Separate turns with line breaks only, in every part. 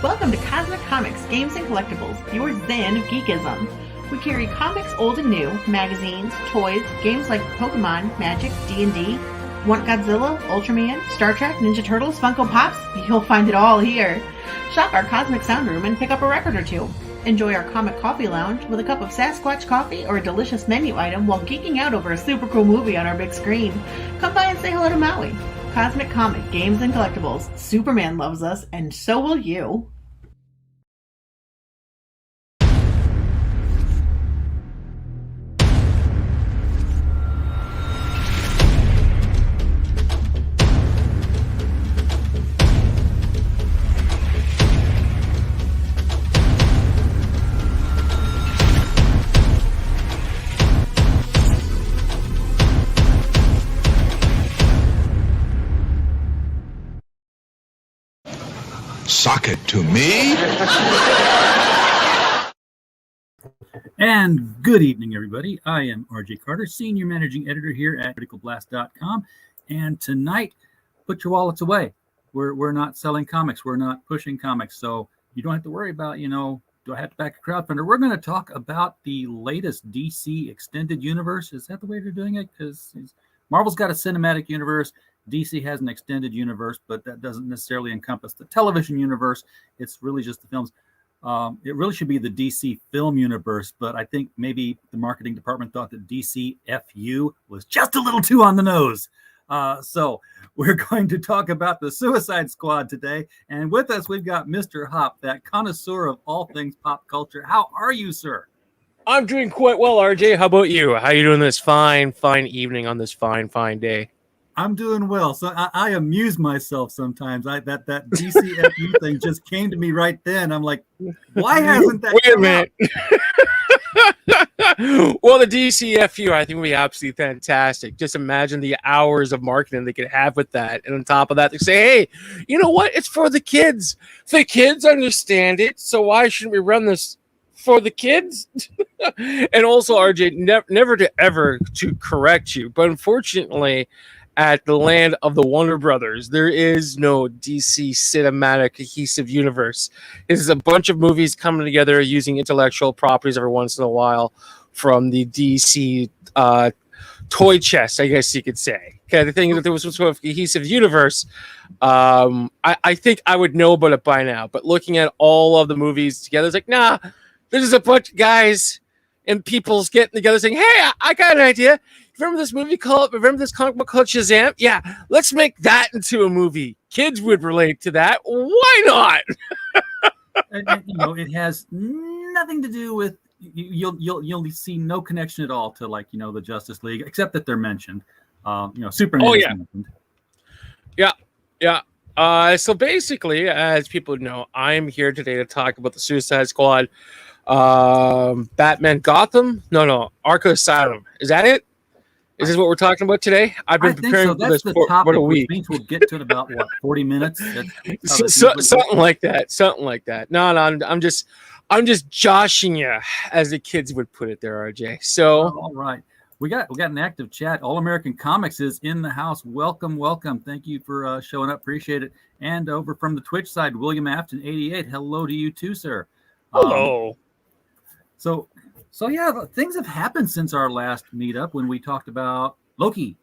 Welcome to Cosmic Comics, Games and Collectibles, your zen of geekism. We carry comics old and new, magazines, toys, games like Pokemon, Magic, D&D. Want Godzilla, Ultraman, Star Trek, Ninja Turtles, Funko Pops? You'll find it all here. Shop our Cosmic Sound Room and pick up a record or two. Enjoy our Comic Coffee Lounge with a cup of Sasquatch coffee or a delicious menu item while geeking out over a super cool movie on our big screen. Come by and say hello to Maui. Cosmic Comic, Games and Collectibles. Superman loves us, and so will you.
Sock it to me.
And good evening, everybody. I am RJ Carter, Senior Managing Editor here at criticalblast.com. And tonight, put your wallets away. We're not selling comics. We're not pushing comics. So you don't have to worry about, do I have to back a crowdfunder? We're going to talk about the latest DC Extended Universe. Is that the way they're doing it? Because Marvel's got a cinematic universe. DC has an extended universe, but that doesn't necessarily encompass the television universe. It's really just the films. It really should be the DC film universe, but I think maybe the marketing department thought that DCFU was just a little too on the nose. So we're going to talk about the Suicide Squad today. And with us, we've got Mr. Hoppe, that connoisseur of all things pop culture. How are you, sir?
I'm doing quite well, RJ. How about you? How are you doing this fine evening on this fine day?
I'm doing well. So I amuse myself sometimes. That DCFU thing just came to me right then. I'm like, why hasn't that
Wait a minute. Well, the DCFU, I think, would be absolutely fantastic. Just imagine the hours of marketing they could have with that. And on top of that, they say, hey, you know what? It's for the kids. The kids understand it. So why shouldn't we run this for the kids? And also, RJ, never to ever to correct you, but unfortunately, at the land of the Warner Brothers, there is no DC cinematic cohesive universe. This is a bunch of movies coming together using intellectual properties every once in a while from the DC toy chest, I guess you could say. Okay, the thing that there was some sort of cohesive universe, I think I would know about it by now. But looking at all of the movies together, it's like, nah, this is a bunch of guys and people's getting together saying, hey, I got an idea. Remember this comic book called Shazam? Yeah, let's make that into a movie. Kids would relate to that. Why not?
and, it has nothing to do with you'll see no connection at all to the Justice League, except that they're mentioned. Superman.
Oh yeah. Yeah. So basically, as people know, I'm here today to talk about the Suicide Squad. Batman Gotham? No, Arkham Asylum. Is that it? Is this what we're talking about today? I've been preparing for this for a week.
Which means we'll get to it in about 40 minutes.
Something like that. No, I'm just joshing you, as the kids would put it there, RJ. So
all right, we got an active chat. All American Comics is in the house. Welcome. Thank you for showing up. Appreciate it. And over from the Twitch side, William Afton 88. Hello to you too, sir.
Hello.
So yeah, things have happened since our last meetup when we talked about Loki.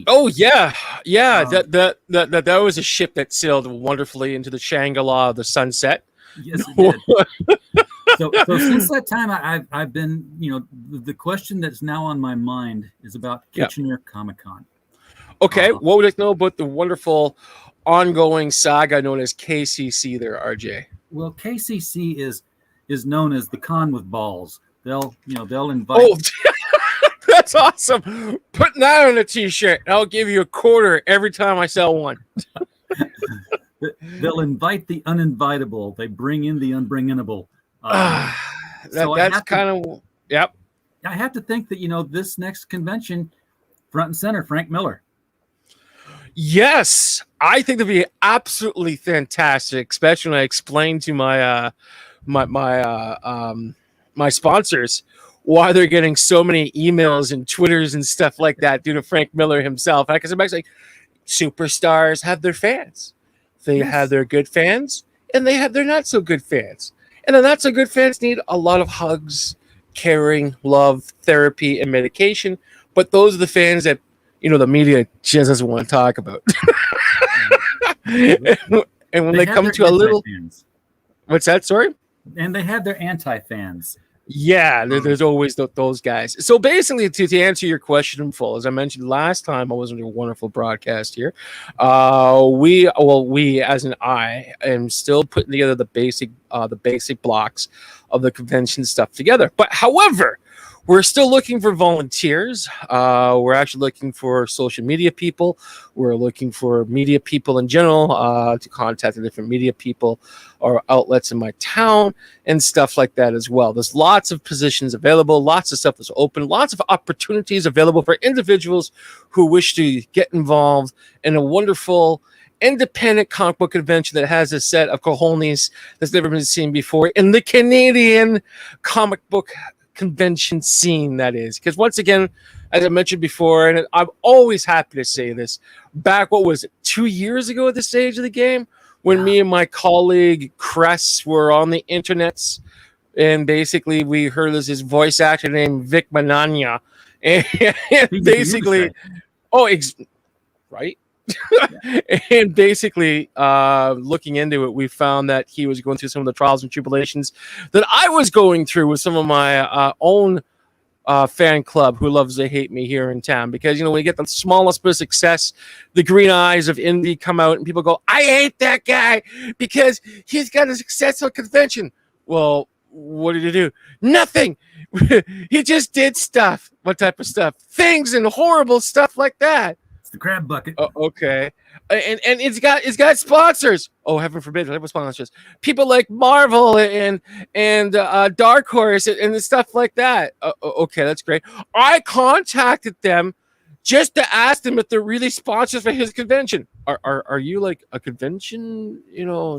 Oh yeah. That was a ship that sailed wonderfully into the Shangri-La of the sunset.
Yes, it did. so since that time, I've been, the question that's now on my mind is about Kitchener Comic-Con.
Okay, what would you like to know about the wonderful ongoing saga known as KCC there, RJ?
Well, KCC is known as the con with balls. They'll invite.
Oh, that's awesome! Putting that on a T-shirt, I'll give you $0.25 every time I sell one.
They'll invite the uninvitable. They bring in the unbringable.
That's kind of yep.
I have to think that this next convention, front and center, Frank Miller.
Yes, I think that'd be absolutely fantastic, especially when I explain to my my sponsors why they're getting so many emails and Twitters and stuff like that due to Frank Miller himself. Because I'm actually like, superstars have their fans. They have their good fans and they have their not so good fans. And the not so good fans need a lot of hugs, caring, love, therapy, and medication. But those are the fans that the media just doesn't want to talk about. And when they
have
come
their
to a little,
anti-fans.
what's that? Sorry.
And they have their anti-fans.
Yeah, there's always those guys. So basically, to answer your question in full, as I mentioned last time, I was on a wonderful broadcast here. We as in I am still putting together the basic blocks of the convention stuff together. But however, we're still looking for volunteers. We're actually looking for social media people. We're looking for media people in general to contact the different media people or outlets in my town and stuff like that as well. There's lots of positions available, lots of stuff that's open, lots of opportunities available for individuals who wish to get involved in a wonderful independent comic book convention that has a set of cojones that's never been seen before in the Canadian comic book convention scene, that is. Because once again, as I mentioned before, and I'm always happy to say this, back, what was it, 2 years ago at the stage of the game, when me and my colleague Cress were on the internets, and basically we heard this voice actor named Vic Manania, and basically, right? And basically, looking into it, we found that he was going through some of the trials and tribulations that I was going through with some of my own fan club who loves to hate me here in town. Because, when you get the smallest bit of success, the green eyes of envy come out and people go, I hate that guy because he's got a successful convention. Well, what did he do? Nothing. He just did stuff. What type of stuff? Things and horrible stuff like that.
The crab bucket.
Okay, and it's got sponsors. Oh, heaven forbid, it have sponsors. People like Marvel and Dark Horse and stuff like that. Okay, that's great. I contacted them just to ask them if they're really sponsors for his convention. Are you like a convention,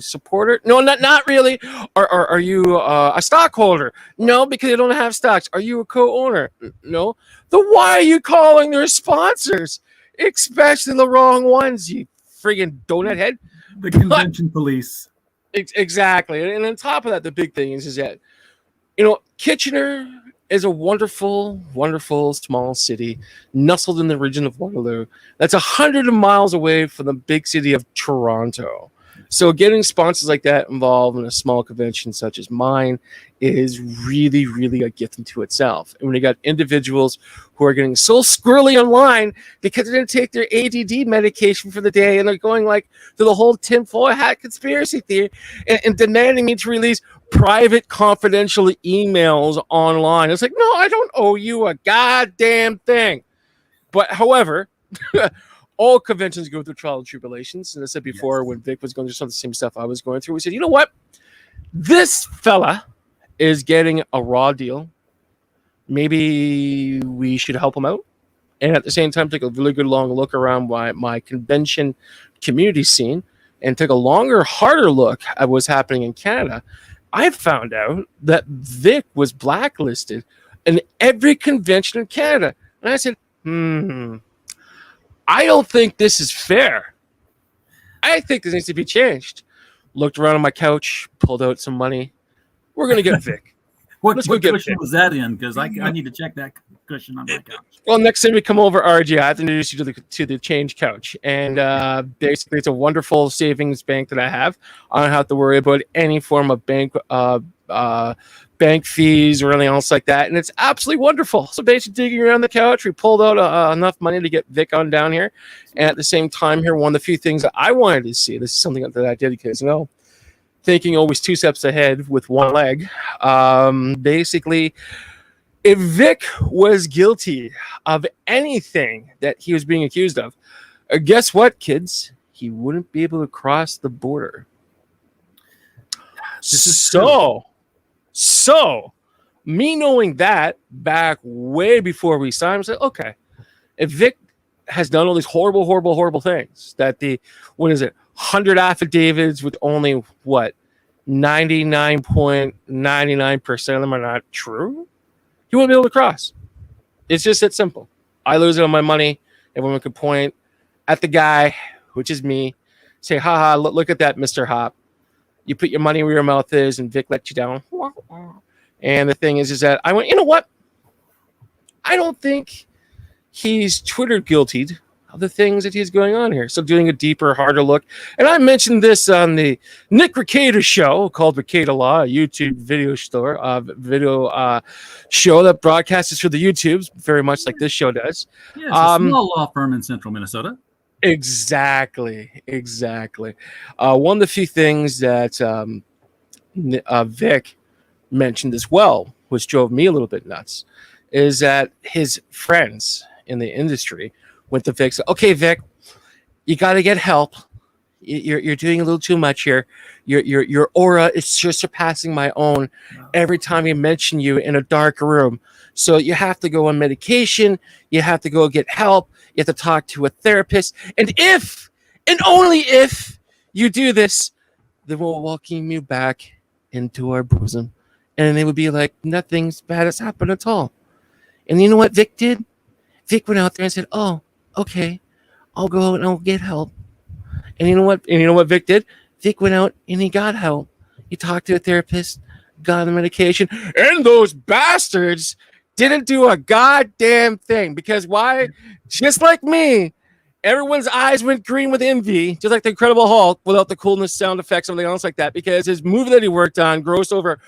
supporter? No, not really. Are you a stockholder? No, because they don't have stocks. Are you a co-owner? No. Then why are you calling their sponsors? Especially the wrong ones, you friggin' donut head.
The convention police.
Exactly. And on top of that, the big thing is that, Kitchener is a wonderful, wonderful small city nestled in the region of Waterloo that's 100 miles away from the big city of Toronto. So getting sponsors like that involved in a small convention such as mine is really, really a gift into itself. And when you got individuals who are getting so squirrely online because they didn't take their ADD medication for the day and they're going like to the whole tinfoil hat conspiracy theory and demanding me to release private confidential emails online. It's like, no, I don't owe you a goddamn thing. But however, all conventions go through trial and tribulations. And I said before, when Vic was going through some of the same stuff I was going through, we said, you know what? This fella is getting a raw deal. Maybe we should help him out. And at the same time, take a really good long look around my convention community scene and take a longer, harder look at what's happening in Canada. I found out that Vic was blacklisted in every convention in Canada. And I said, I don't think this is fair. I think this needs to be changed. Looked around on my couch, pulled out some money. We're going to get Vic.
What cushion was that in? Because I need to check that cushion on my couch.
Well, next time we come over, RG, I have to introduce you to the change couch. And basically, it's a wonderful savings bank that I have. I don't have to worry about any form of bank fees or anything else like that. And it's absolutely wonderful. So basically, digging around the couch, we pulled out enough money to get Vic on down here. And at the same time here, one of the few things that I wanted to see, this is something that I did because, thinking always two steps ahead with one leg. Basically, if Vic was guilty of anything that he was being accused of, guess what, kids? He wouldn't be able to cross the border. So, me knowing that back way before we signed, I was like, okay, if Vic has done all these horrible, horrible, horrible things, that 100 affidavits with only 99.99% of them are not true, he won't be able to cross. It's just that simple. I lose it on my money. Everyone could point at the guy, which is me, say, haha, look at that, Mr. Hop. you put your money where your mouth is, and Vic let you down. And the thing is that I went, you know what? I don't think he's Twitter guiltied of the things that he's going on here. So doing a deeper, harder look. And I mentioned this on the Nick Recator show called Recator Law, a YouTube video show that broadcasts through the YouTubes, very much like this show does.
Yeah, it's a small law firm in central Minnesota.
Exactly. One of the few things that Vic mentioned as well, which drove me a little bit nuts, is that his friends in the industry went to Vic. Okay, Vic, you got to get help. You're doing a little too much here. Your aura is just surpassing my own every time you mention you in a dark room. So you have to go on medication. You have to go get help. You have to talk to a therapist. And if, and only if you do this, then we'll welcome you back into our bosom. And it would be like nothing's bad has happened at all. And you know what Vic did? Vic went out there and said, oh, okay, I'll go and I'll get help. And you know what? And you know what Vic did? Vic went out and he got help. He talked to a therapist, got the medication, and those bastards didn't do a goddamn thing. Because why? Just like me, everyone's eyes went green with envy, just like the Incredible Hulk, without the coolness, sound effects, something else like that. Because his movie that he worked on grossed over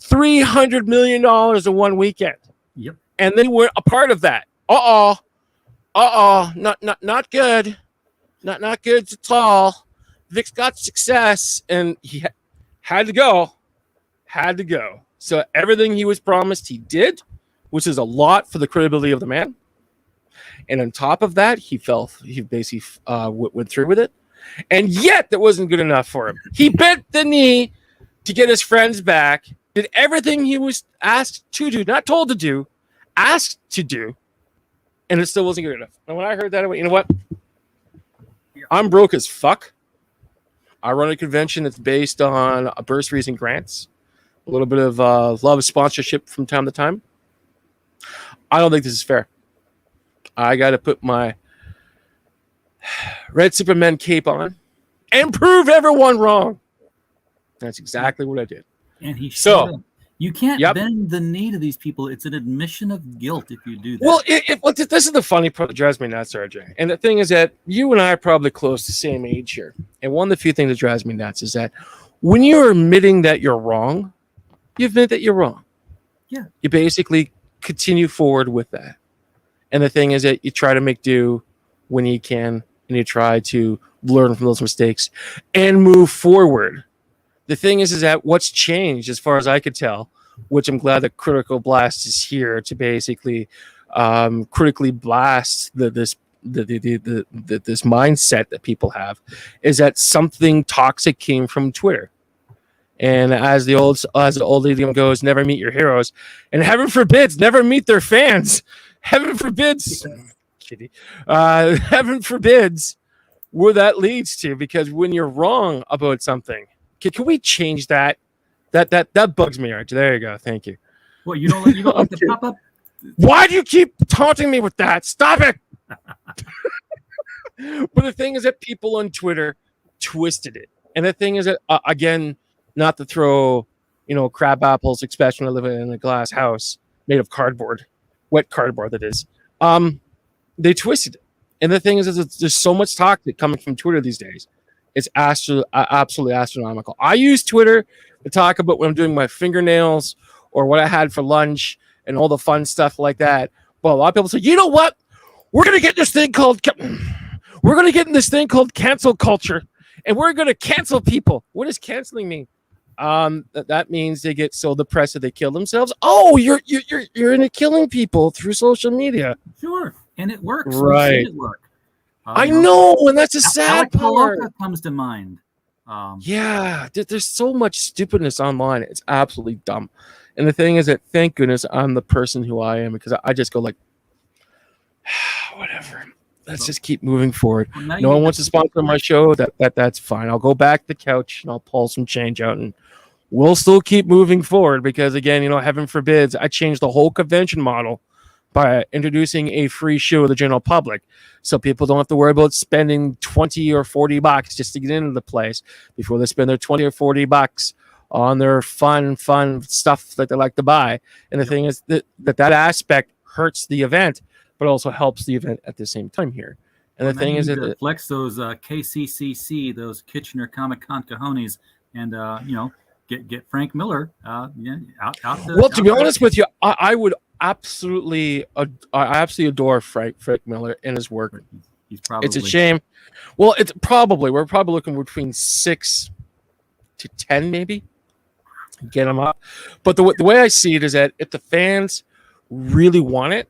$300 million in one weekend.
Yep.
And then we're a part of that. Not good. Not good at all. Vic's got success, and he had to go. So everything he was promised, he did, which is a lot for the credibility of the man. And on top of that, he basically went through with it. And yet, that wasn't good enough for him. He bent the knee to get his friends back, did everything he was asked to do, not told to do, asked to do, and it still wasn't good enough. And when I heard that, I went, you know what? I'm broke as fuck. I run a convention that's based on bursaries and grants, a little bit of love sponsorship from time to time. I don't think this is fair. I got to put my Red Superman cape on and prove everyone wrong. That's exactly what I did.
And he showed up. You can't bend the knee to these people. It's an admission of guilt if you do that.
Well, this is the funny part that drives me nuts, RJ. And the thing is that you and I are probably close to the same age here. And one of the few things that drives me nuts is that when you're admitting that you're wrong, you admit that you're wrong.
Yeah.
You basically continue forward with that. And the thing is that you try to make do when you can, and you try to learn from those mistakes and move forward. The thing is that what's changed, as far as I could tell, which I'm glad that Critical Blast is here to basically critically blast this mindset that people have, is that something toxic came from Twitter. And as the old idiom goes, never meet your heroes, and heaven forbids, never meet their fans. Heaven forbids, heaven forbids where that leads to, because when you're wrong about something. Can we change that? That bugs me, Archie. There you go. Thank you.
What, you don't like the pop-up?
Why do you keep taunting me with that? Stop it! But the thing is that people on Twitter twisted it. And the thing is that, again, not to throw, crab apples, especially when I live in a glass house made of cardboard, wet cardboard that is. They twisted it. And the thing is that there's so much toxic coming from Twitter these days. It's absolutely astronomical. I use Twitter to talk about when I'm doing my fingernails or what I had for lunch and all the fun stuff like that. But a lot of people say, you know what? We're going to get in this thing called cancel culture, and we're going to cancel people. What does canceling mean? That means they get so depressed that they kill themselves. Oh, you're into killing people through social media.
Sure, and it works.
Right.
It work.
I know, and that's a sad part.
Comes to mind.
There's so much stupidness online. It's absolutely dumb. And the thing is that, thank goodness, I'm the person who I am, because I just go like, whatever. Let's just keep moving forward. Well, no one wants to sponsor my show. That's fine. I'll go back to the couch and I'll pull some change out, and we'll still keep moving forward, because again, heaven forbids, I changed the whole convention model by introducing a free show to the general public, so people don't have to worry about spending $20 or $40 just to get into the place before they spend their $20 or $40 on their fun stuff that they like to buy. And the thing is that aspect hurts the event, but also helps the event at the same time here. And the thing is that
flex those KCCC, those Kitchener Comic Con cojones, and get Frank Miller out.
Well, to be honest with you, I would absolutely adore Frank Miller and his work. It's a shame. Well, we're probably looking between 6 to 10 maybe. Get him up. But the way I see it is that if the fans really want it,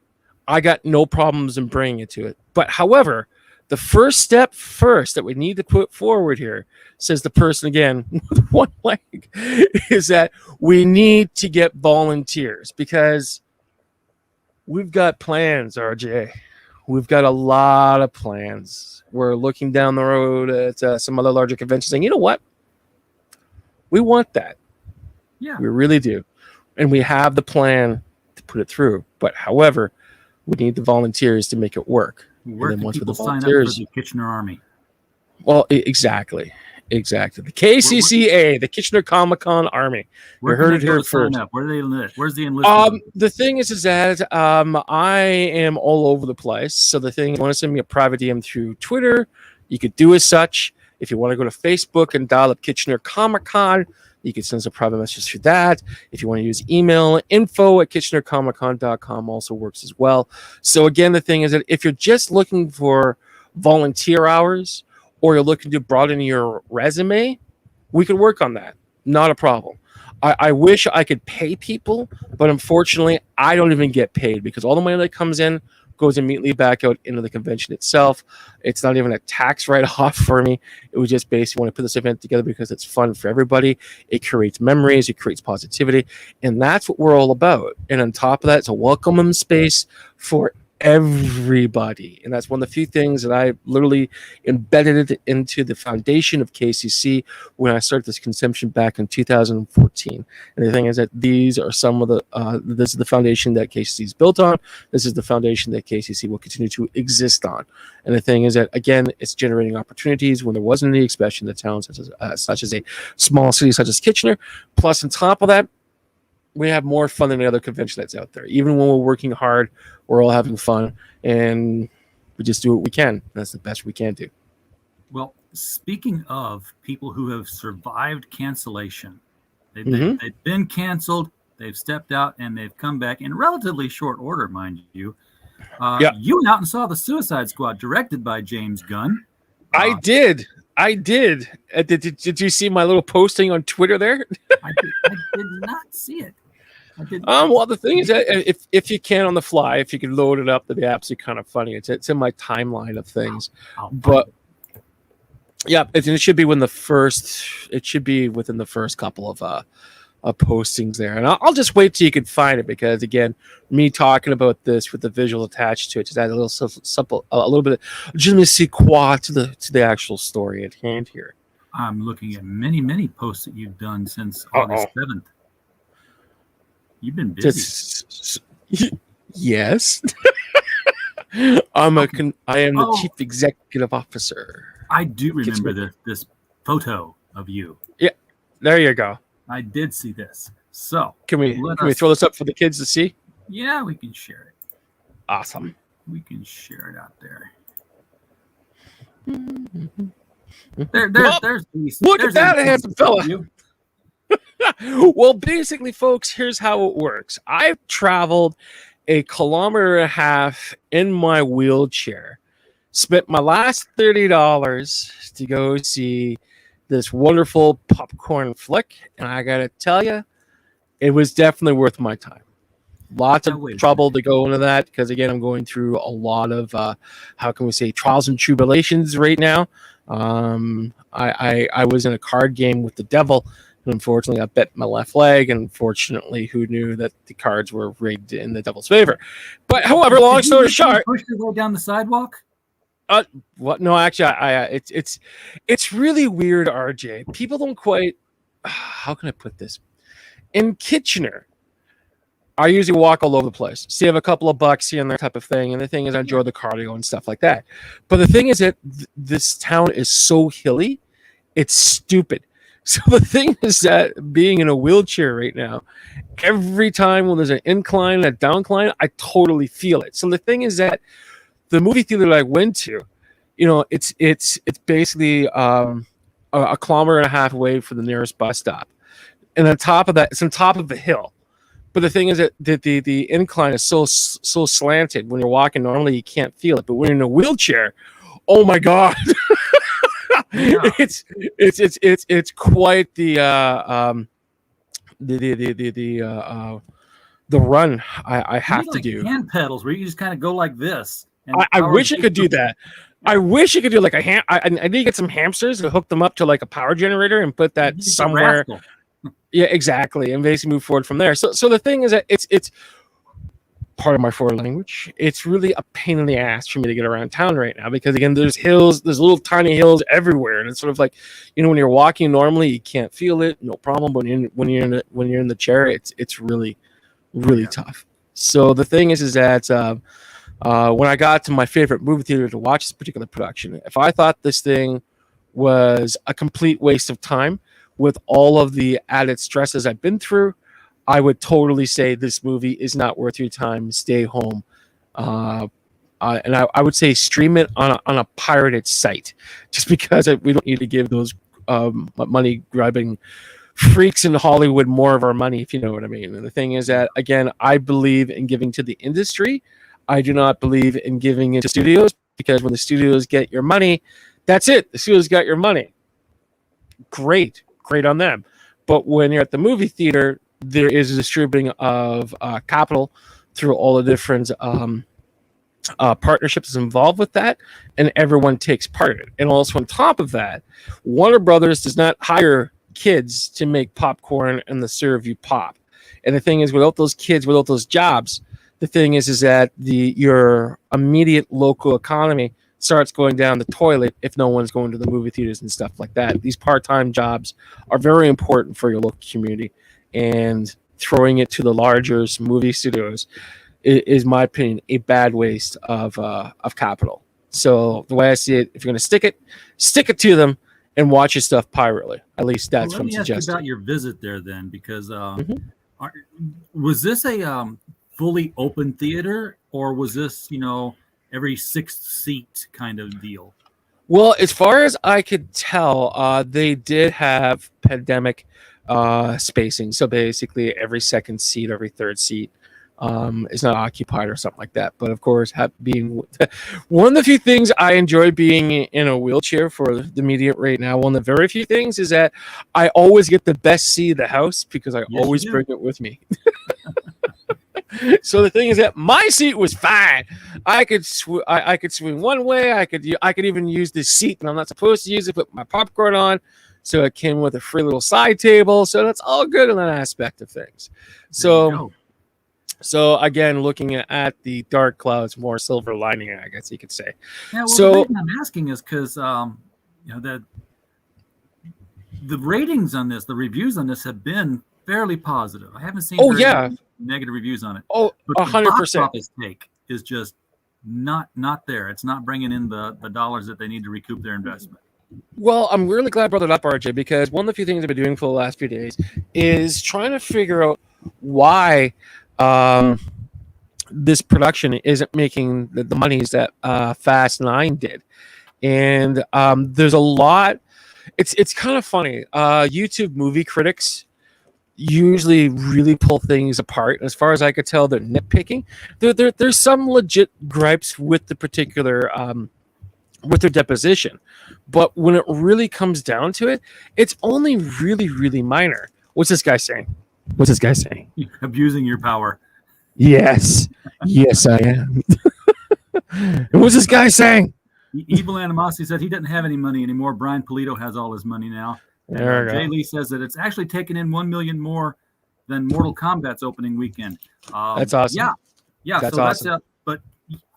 I got no problems in bringing it to it. But however, the first step that we need to put forward here, says the person again with one leg, is that we need to get volunteers, because we've got plans, RJ. We've got a lot of plans. We're looking down the road at some other larger conventions saying, you know what? We want that.
Yeah,
we really do. And we have the plan to put it through. But however, we need the volunteers to make it work.
Where can people sign up for the Kitchener Army?
Well, exactly. The KCCA, the Kitchener Comic Con Army. You heard it here first.
Where do they live? Where's the enlistment?
The thing is that I am all over the place. So the thing, if you want to send me a private DM through Twitter, you could do as such. If you want to go to Facebook and dial up Kitchener Comic Con, you can send us a private message through that. If you want to use email, info@kitchenercomiccon.com also works as well. So again, the thing is that if you're just looking for volunteer hours, or you're looking to broaden your resume, we could work on that. Not a problem. I wish I could pay people, but unfortunately, I don't even get paid, because all the money that comes in goes immediately back out into the convention itself. It's not even a tax write-off for me. It was just basically want to put this event together because it's fun for everybody. It creates memories. It creates positivity. And that's what we're all about. And on top of that, it's a welcoming space for everybody. And that's one of the few things that I literally embedded it into the foundation of KCC when I started this consumption back in 2014. And the thing is that these are some of the this is the foundation that KCC is built on. This is the foundation that KCC will continue to exist on. And the thing is that, again, it's generating opportunities when there wasn't any, especially in the towns such as a small city such as Kitchener. Plus, on top of that, we have more fun than the other convention that's out there. Even when we're working hard, we're all having fun, and we just do what we can. That's the best we can do.
Well, speaking of people who have survived cancellation, they've been canceled, they've stepped out, and they've come back in relatively short order, mind you. You went out and saw The Suicide Squad, directed by James Gunn.
I did. Did you see my little posting on Twitter there?
I did not see it.
Well, the thing is that if you can on the fly, if you can load it up, that'd be absolutely kind of funny. It's in my timeline of things, but yeah, it should be within the first couple of postings there, and I'll just wait till you can find it, because again, me talking about this with the visual attached to it just adds a little bit of je ne sais quoi to the actual story at hand here.
I'm looking at many posts that you've done since August 7th. You've been busy.
Yes. I am the chief executive officer.
I do remember this photo of you.
Yeah, there you go.
I did see this. So
can we throw this up for the kids to see?
Yeah, we can share it.
Awesome.
We can share it out there. There's
look at that handsome fella. Well, basically, folks, here's how it works. I've traveled 1.5 kilometers in my wheelchair, spent my last $30 to go see this wonderful popcorn flick, and I gotta tell you, it was definitely worth my time. Lots of trouble to go into that, because again, I'm going through a lot of how can we say, trials and tribulations right now. I was in a card game with the devil. Unfortunately, I bet my left leg, and unfortunately, who knew that the cards were rigged in the devil's favor? But however, long story short,
push your way down the sidewalk.
What? No, actually, it's really weird, RJ. People don't quite. How can I put this? In Kitchener, I usually walk all over the place, save a couple of bucks here and there type of thing. And the thing is, I enjoy the cardio and stuff like that. But the thing is that this town is so hilly, it's stupid. So the thing is that being in a wheelchair right now, every time when there's an incline, a downcline, I totally feel it. So the thing is that the movie theater that I went to, it's basically a kilometer and a half away from the nearest bus stop. And on top of that, it's on top of a hill. But the thing is that the incline is so slanted. When you're walking normally, you can't feel it. But when you're in a wheelchair, oh my God. Yeah. It's quite the run I have to do.
Hand pedals where you just kind of go like this.
I wish I could do that. I wish you could do like a I need to get some hamsters to hook them up to like a power generator and put that somewhere. Yeah, exactly, and basically move forward from there. So the thing is that it's part of my foreign language. It's really a pain in the ass for me to get around town right now because again, there's hills, there's little tiny hills everywhere, and it's sort of like when you're walking normally, you can't feel it, no problem. But when you're in the chair, it's really tough. So the thing is that when I got to my favorite movie theater to watch this particular production, if I thought this thing was a complete waste of time with all of the added stresses I've been through, I would totally say this movie is not worth your time. Stay home. And I would say stream it on a pirated site just because we don't need to give those money-grabbing freaks in Hollywood more of our money, if you know what I mean. And the thing is that, again, I believe in giving to the industry. I do not believe in giving it to studios because when the studios get your money, that's it. The studios got your money. Great on them. But when you're at the movie theater, there is a distributing of capital through all the different partnerships involved with that, and everyone takes part in it. And also on top of that, Warner Brothers does not hire kids to make popcorn and to serve you pop. And the thing is, without those kids, without those jobs, the thing is that your immediate local economy starts going down the toilet if no one's going to the movie theaters and stuff like that. These part-time jobs are very important for your local community, and throwing it to the larger movie studios is my opinion, a bad waste of capital. So the way I see it, if you're going to stick it to them and watch your stuff privately. At least that's what I'm suggesting.
Let me ask you about your visit there then, because was this a fully open theater, or was this, every sixth seat kind of deal?
Well, as far as I could tell, they did have pandemic spacing. So basically every second seat, every third seat is not occupied or something like that. But of course, being one of the few things I enjoy being in a wheelchair for the media right now, one of the very few things is that I always get the best seat of the house because I always bring it with me. So the thing is that my seat was fine. I could swing one way. I could even use this seat, and I'm not supposed to use it. Put my popcorn on, so it came with a free little side table. So that's all good in that aspect of things. So again, looking at the dark clouds, more silver lining, I guess you could say.
Yeah. Well, the reason I'm asking is because the ratings on this, the reviews on this have been fairly positive. I haven't seen negative reviews on it.
Oh, 100%.
The box office take is just not there. It's not bringing in the dollars that they need to recoup their investment.
Well, I'm really glad I brought it up, RJ, because one of the few things I've been doing for the last few days is trying to figure out why this production isn't making the monies that Fast 9 did. And there's a lot. It's kind of funny. YouTube movie critics usually really pull things apart. As far as I could tell, they're nitpicking. There's some legit gripes with the particular with their deposition, but when it really comes down to it, it's only really minor. What's this guy saying?
You're abusing your power.
Yes, I am. And what's this guy saying?
Evil Animosity said he doesn't have any money anymore. Brian Polito has all his money now. Jay Lee says that it's actually taken in 1 million more than Mortal Kombat's opening weekend.
That's awesome.
Yeah.
That's
so
awesome.
But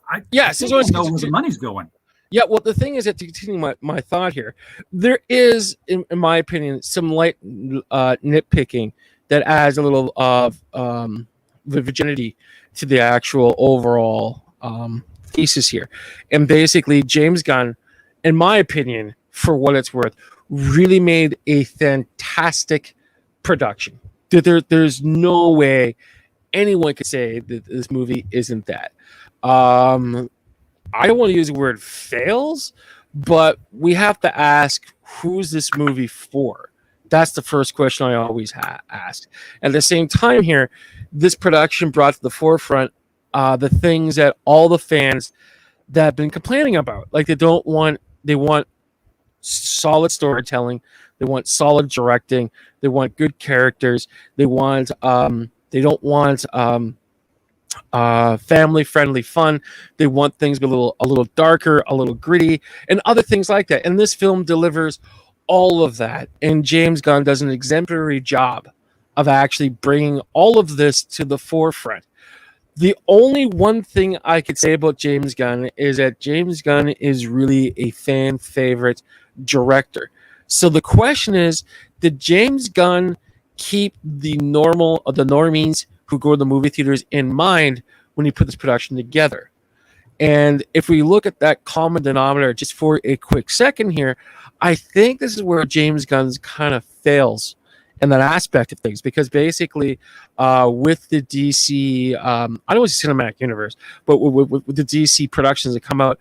I
so
don't know where the money's going.
Yeah, well, the thing is that to continue my thought here, there is, in my opinion, some light nitpicking that adds a little of the virginity to the actual overall thesis here. And basically, James Gunn, in my opinion, for what it's worth, really made a fantastic production. There's no way anyone could say that this movie isn't that. I don't want to use the word fails, but we have to ask, who's this movie for? That's the first question I always ask. At the same time here, this production brought to the forefront the things that all the fans that have been complaining about. Like they want solid storytelling, they want solid directing, they want good characters, they they don't want family friendly fun. They want things to be a little darker, a little gritty, and other things like that. And this film delivers all of that. And James Gunn does an exemplary job of actually bringing all of this to the forefront. The only one thing I could say about James Gunn is that James Gunn is really a fan favorite director. So the question is, did James Gunn keep the normies who go to the movie theaters in mind when he put this production together? And if we look at that common denominator just for a quick second here, I think this is where James Gunn kind of fails in that aspect of things, because basically with the DC, I don't want to say cinematic universe, but with the DC productions that come out,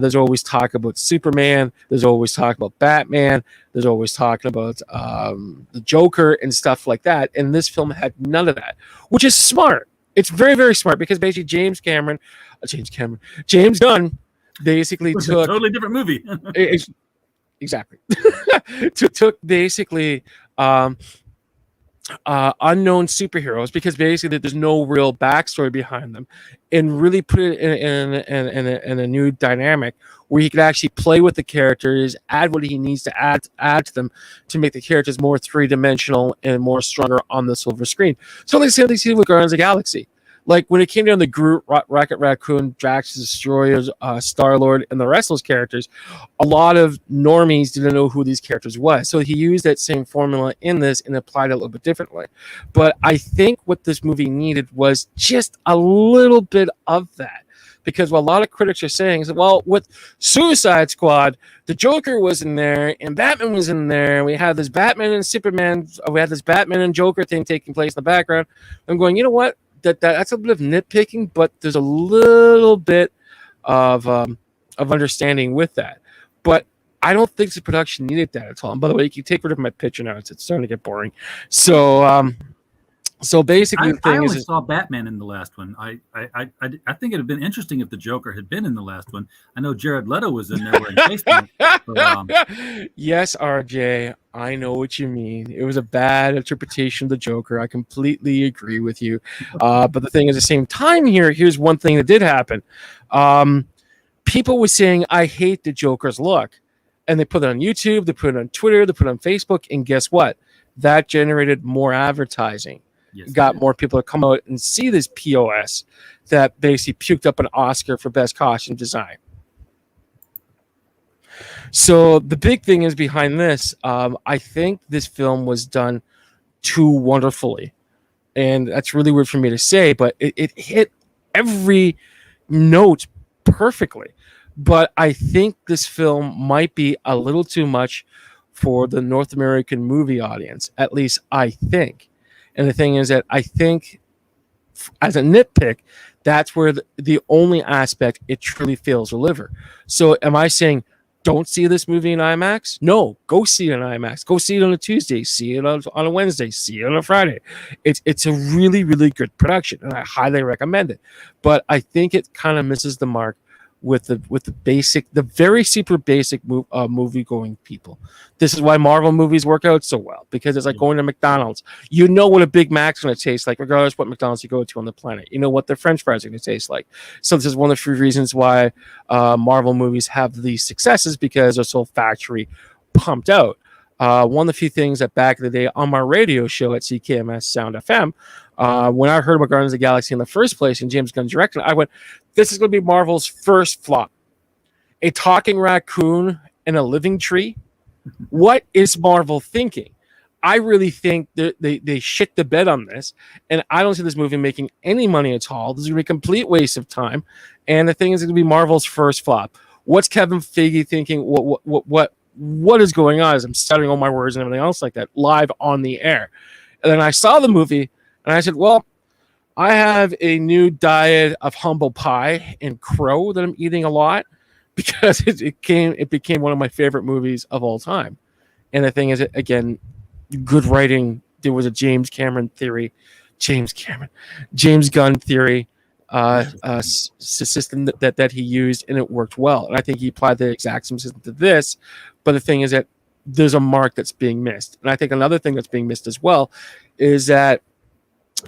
there's always talk about Superman, there's always talk about Batman, there's always talking about the Joker and stuff like that. And this film had none of that, which is smart. It's very, very smart, because basically James Gunn basically
It's
took
a totally different movie.
exactly took basically unknown superheroes, because basically there's no real backstory behind them, and really put it in a new dynamic where he could actually play with the characters, add what he needs to add to them to make the characters more three-dimensional and more stronger on the silver screen. So they say with Guardians of the Galaxy. Like when it came down to Groot, Rocket Raccoon, Drax the Destroyer, Star-Lord, and the rest of those characters, a lot of normies didn't know who these characters was. So he used that same formula in this and applied it a little bit differently. But I think what this movie needed was just a little bit of that. Because what a lot of critics are saying is, well, with Suicide Squad, the Joker was in there and Batman was in there. And we had this Batman and Superman, we had this Batman and Joker thing taking place in the background. I'm going, you know what? That's a bit of nitpicking, but there's a little bit of understanding with that. But I don't think the production needed that at all. And by the way, you can take rid of my picture now. It's starting to get boring. So basically, the thing
I only
is,
saw Batman in the last one. I think it'd have been interesting if the Joker had been in the last one. I know Jared Leto was in there wearing face mask, but,
yes, RJ, I know what you mean. It was a bad interpretation of the Joker. I completely agree with you. But the thing is, at the same time here's one thing that did happen. People were saying, I hate the Joker's look. And they put it on YouTube, they put it on Twitter, they put it on Facebook, and guess what? That generated more advertising.
yes,
Got more people to come out and see this POS that basically puked up an Oscar for best costume design. So the big thing is behind this, I think this film was done too wonderfully. And that's really weird for me to say, but it hit every note perfectly. But I think this film might be a little too much for the North American movie audience. At least I think. And the thing is that I think, as a nitpick, that's where the only aspect it truly fails to deliver. So am I saying don't see this movie in IMAX? No, go see it in IMAX. Go see it on a Tuesday. See it on a Wednesday. See it on a Friday. It's a really, really good production, and I highly recommend it. But I think it kind of misses the mark with the very super basic movie going people. This is why Marvel movies work out so well, because it's like going to McDonald's. You know what a Big Mac's going to taste like, regardless of what McDonald's you go to on the planet. You know what their French fries are going to taste like. So this is one of the few reasons why Marvel movies have these successes, because they're so factory pumped out. One of the few things that back in the day on my radio show at CKMS Sound FM, when I heard about Guardians of the Galaxy in the first place and James Gunn directed, I went, this is going to be Marvel's first flop. A talking raccoon and a living tree? What is Marvel thinking? I really think that they shit the bed on this, and I don't see this movie making any money at all. This is gonna be a complete waste of time, and the thing is, it's gonna be Marvel's first flop. What's Kevin Feige thinking? What is going on? As I'm stuttering all my words and everything else like that live on the air, and then I saw the movie, and I said, well, I have a new diet of humble pie and crow that I'm eating a lot because it became one of my favorite movies of all time. And the thing is, again, good writing. There was a James Gunn theory, system that he used, and it worked well. And I think he applied the exact same system to this. But the thing is that there's a mark that's being missed. And I think another thing that's being missed as well is that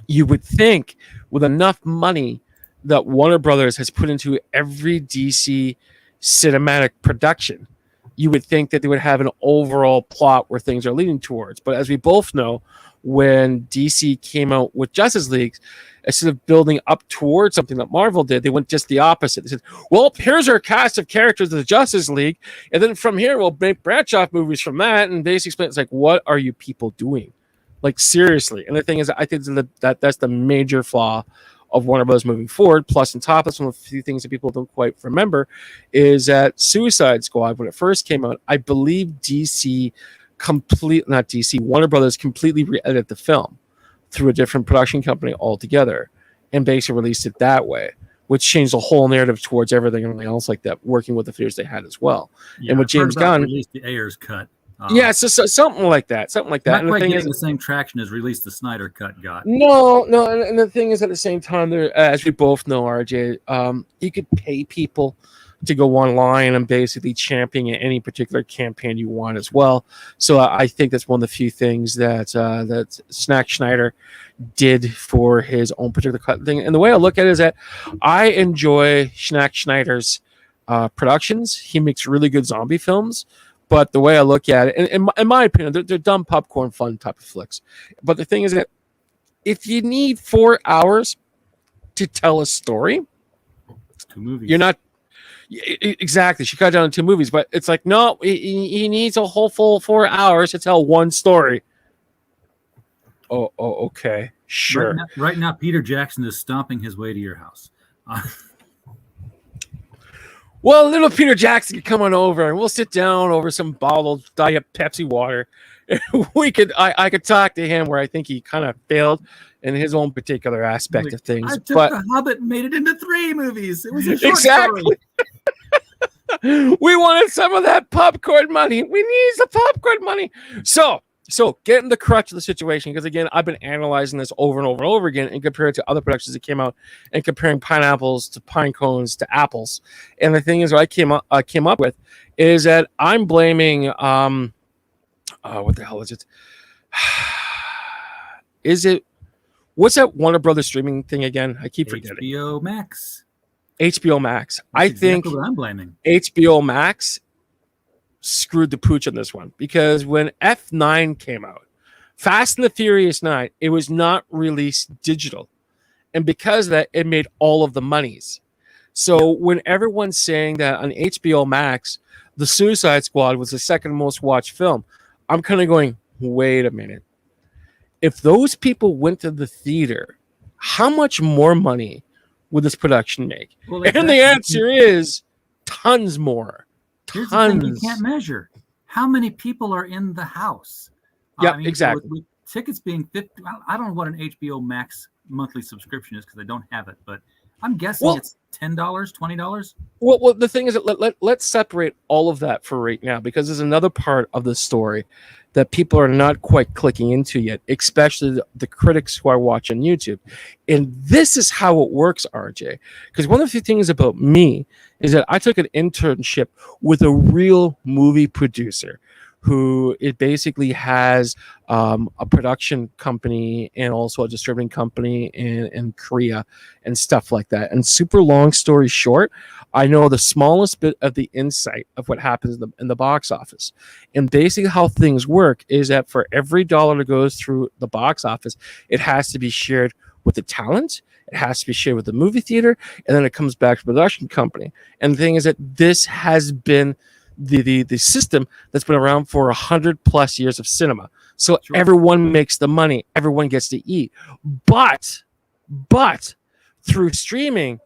you would think with enough money that Warner Brothers has put into every DC cinematic production, you would think that they would have an overall plot where things are leading towards. But as we both know, when DC came out with Justice League, instead of building up towards something that Marvel did, they went just the opposite. They said, well, here's our cast of characters of the Justice League, and then from here we'll make branch off movies from that. And basically it's like, what are you people doing? Like, seriously. And the thing is, I think that's the major flaw of Warner Bros. Moving forward. Plus, on top of some of the few things that people don't quite remember, is that Suicide Squad, when it first came out, I believe Warner Brothers completely re-edited the film through a different production company altogether and basically released it that way, which changed the whole narrative towards everything and everything else like that, working with the theaters they had as well.
Yeah,
and with James Gunn,
released the Ayers cut.
Yeah, so something like that.
Not
and
quite
the thing
getting
is,
the same traction as released the Snyder cut got.
No, and the thing is, at the same time, there, as we both know, RJ, you could pay people to go online and basically champion any particular campaign you want as well. So I think that's one of the few things that Zack Snyder did for his own particular cut thing. And the way I look at it is that I enjoy Zack Snyder's productions. He makes really good zombie films. But the way I look at it, in my opinion, they're dumb popcorn fun type of flicks. But the thing is that if you need 4 hours to tell a story,
It's 2 movies.
you're not exactly. She cut down to 2 movies, but it's like, no, he needs a whole full 4 hours to tell one story. Oh, okay, sure.
Right now, Peter Jackson is stomping his way to your house.
Well, little Peter Jackson could come on over and we'll sit down over some bottled Diet Pepsi water. I could talk to him where I think he kind of failed in his own particular aspect of things.
I took The Hobbit and made it into 3 movies. It was a short
exactly. We wanted some of that popcorn money. We need the popcorn money. So getting the crutch of the situation, because again, I've been analyzing this over and over and over again and comparing it to other productions that came out and comparing pineapples to pine cones to apples. And the thing is, what I came up with is that I'm blaming what the hell is it? What's that Warner Brothers streaming thing again? I keep forgetting.
HBO Max.
HBO Max.
That's exactly what I'm blaming.
HBO Max screwed the pooch on this one, because when F9 came out, Fast and the Furious 9, it was not released digital, and because of that, it made all of the monies. So when everyone's saying that on HBO Max, the Suicide Squad was the second most watched film, I'm kind of going, wait a minute. If those people went to the theater, how much more money would this production make?
Well,
and the answer is tons more.
Here's the thing you can't measure. How many people are in the house?
Yeah, exactly.
With tickets being 50, I don't know what an HBO Max monthly subscription is because I don't have it, but I'm guessing it's $10, $20.
Well, the thing is that let's separate all of that for right now, because there's another part of the story that people are not quite clicking into yet, especially the critics who are watching YouTube. And this is how it works, RJ. Because one of the things about me is that I took an internship with a real movie producer who it basically has a production company and also a distributing company in Korea and stuff like that. And super long story short, I know the smallest bit of the insight of what happens in the box office. And basically how things work is that for every dollar that goes through the box office, it has to be shared with the talent, it has to be shared with the movie theater, and then it comes back to the production company. And the thing is that this has been the system that's been around for 100+ years of cinema. So
Sure.
everyone makes the money, everyone gets to eat. But through streaming,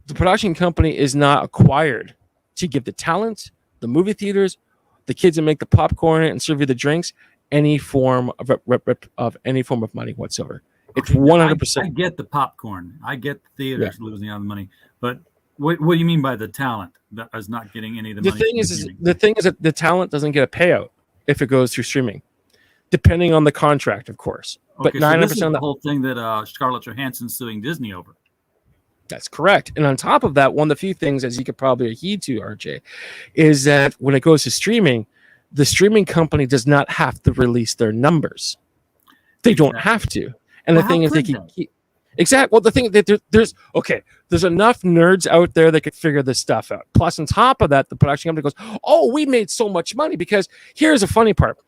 the production company is not acquired to give the talent, the movie theaters, the kids that make the popcorn and serve you the drinks, any form of any form of money whatsoever. It's
Okay, now,
100%.
I get the popcorn. I get the theaters losing out on the money. But what do you mean by the talent that is not getting any of the money?
The thing is that the talent doesn't get a payout if it goes through streaming, depending on the contract, of course. But
Okay, so
90%
this is
of
the
the
whole thing that Scarlett Johansson's suing Disney over.
That's correct. And on top of that, one of the few things, as you could probably heed to, RJ, is that when it goes to streaming, the streaming company does not have to release their numbers. They don't have to. And
Well,
the thing
how
is, they
could
can keep. Exactly. Well, the thing that there's enough nerds out there that could figure this stuff out. Plus, on top of that, the production company goes, "Oh, we made so much money." Because here's a funny part: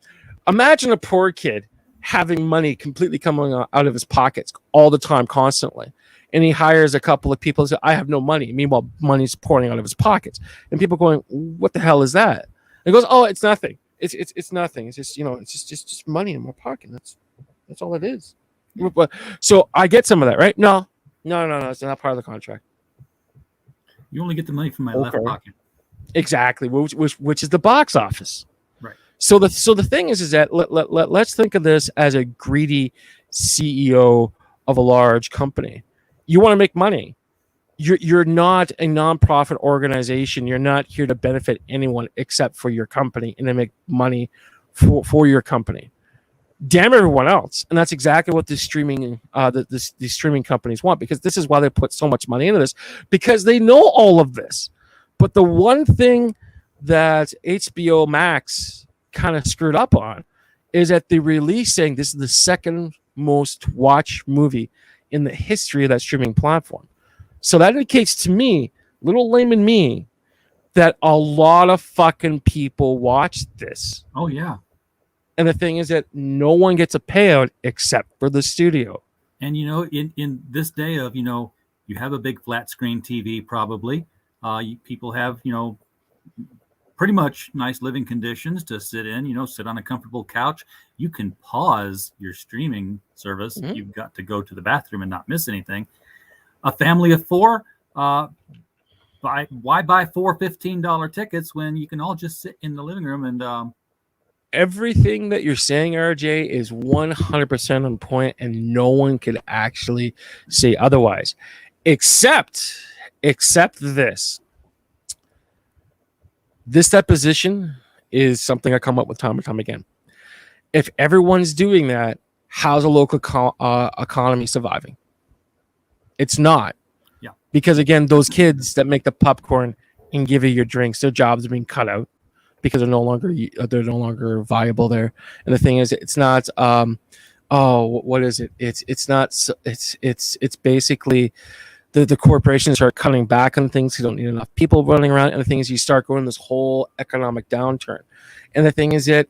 imagine a poor kid having money completely coming out of his pockets all the time, constantly, and he hires a couple of people and says, "I have no money." Meanwhile, money's pouring out of his pockets, and people going, "What the hell is that?" And he goes, "Oh, it's nothing. It's nothing. It's just it's just money in my pocket. That's all it is." So I get some of that, right? No, it's not part of the contract.
You only get the money from my left pocket.
Exactly, which is the box office.
Right.
So the thing is that let's think of this as a greedy CEO of a large company. You want to make money. You're not a nonprofit organization. You're not here to benefit anyone except for your company and to make money for your company. Damn everyone else, and that's exactly what the streaming companies want, because this is why they put so much money into this, because they know all of this. But the one thing that HBO Max kind of screwed up on is that they released saying this is the second most watched movie in the history of that streaming platform. So that indicates to me, little layman me, that a lot of fucking people watched this.
Oh yeah.
And the thing is that no one gets a payout except for the studio.
And in this day of you have a big flat screen TV probably. People have pretty much nice living conditions to sit in. Sit on a comfortable couch. You can pause your streaming service.
Mm-hmm.
You've got to go to the bathroom and not miss anything. A family of four. Why buy four $15 tickets when you can all just sit in the living room and
everything that you're saying, RJ, is 100% on point, and no one could actually say otherwise, except this. This deposition is something I come up with time and time again. If everyone's doing that, how's a local economy surviving? It's not.
Yeah.
Because again, those kids that make the popcorn and give you your drinks, their jobs are being cut out because they're no longer viable there. And the thing is, it's not. What is it? It's not. It's basically the corporations are cutting back on things. You don't need enough people running around. And the thing is, you start going this whole economic downturn. And the thing is that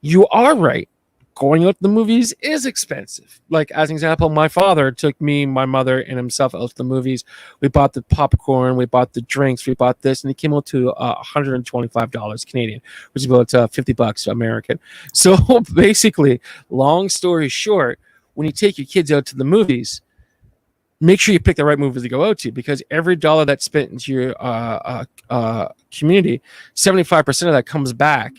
you are right. Going out to the movies is expensive. Like, as an example, my father took me, my mother, and himself out to the movies. We bought the popcorn, we bought the drinks, we bought this, and it came out to $125 Canadian, which is about $50 American. So basically, long story short, when you take your kids out to the movies, make sure you pick the right movies to go out to, because every dollar that's spent into your community, 75% of that comes back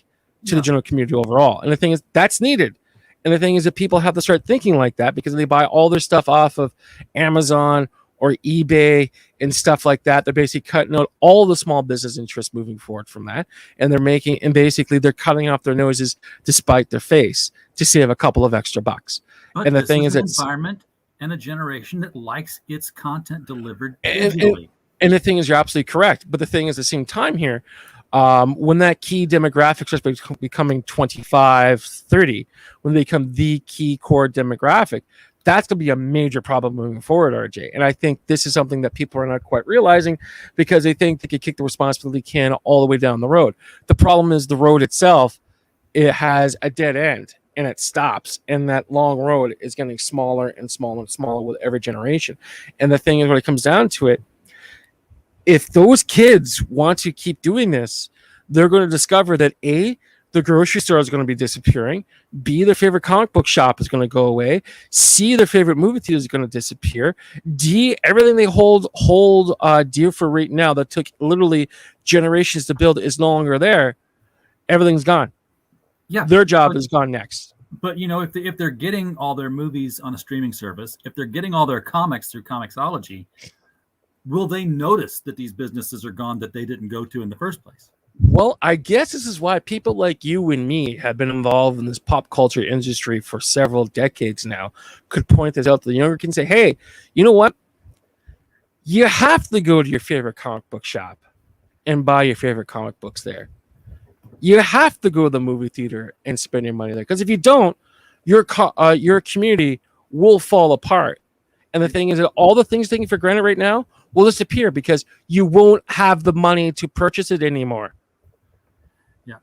to the general community overall. And the thing is, that's needed. And the thing is that people have to start thinking like that, because they buy all their stuff off of Amazon or eBay and stuff like that. They're basically cutting out all the small business interests moving forward from that. And they're cutting off their noses despite their face to save a couple of extra bucks.
But
and the thing is,
an
it's
environment and a generation that likes its content delivered digitally.
And the thing is, you're absolutely correct. But the thing is, at the same time here, when that key demographic starts becoming 25, 30, when they become the key core demographic, that's going to be a major problem moving forward, RJ. And I think this is something that people are not quite realizing, because they think they could kick the responsibility can all the way down the road. The problem is the road itself, it has a dead end and it stops. And that long road is getting smaller and smaller and smaller with every generation. And the thing is, when it comes down to it, if those kids want to keep doing this, they're going to discover that A, the grocery store is going to be disappearing. B, their favorite comic book shop is going to go away. C, their favorite movie theater is going to disappear. D, everything they hold dear for right now that took literally generations to build is no longer there. Everything's gone.
Yeah,
their job is gone next.
But if they're getting all their movies on a streaming service, if they're getting all their comics through Comixology, will they notice that these businesses are gone that they didn't go to in the first place?
Well, I guess this is why people like you and me have been involved in this pop culture industry for several decades now. Could point this out to the younger kids and say, hey, you know what? You have to go to your favorite comic book shop and buy your favorite comic books there. You have to go to the movie theater and spend your money there. Because if you don't, your community will fall apart. And the thing is that all the things taken for granted right now will disappear because you won't have the money to purchase it anymore.
Yeah,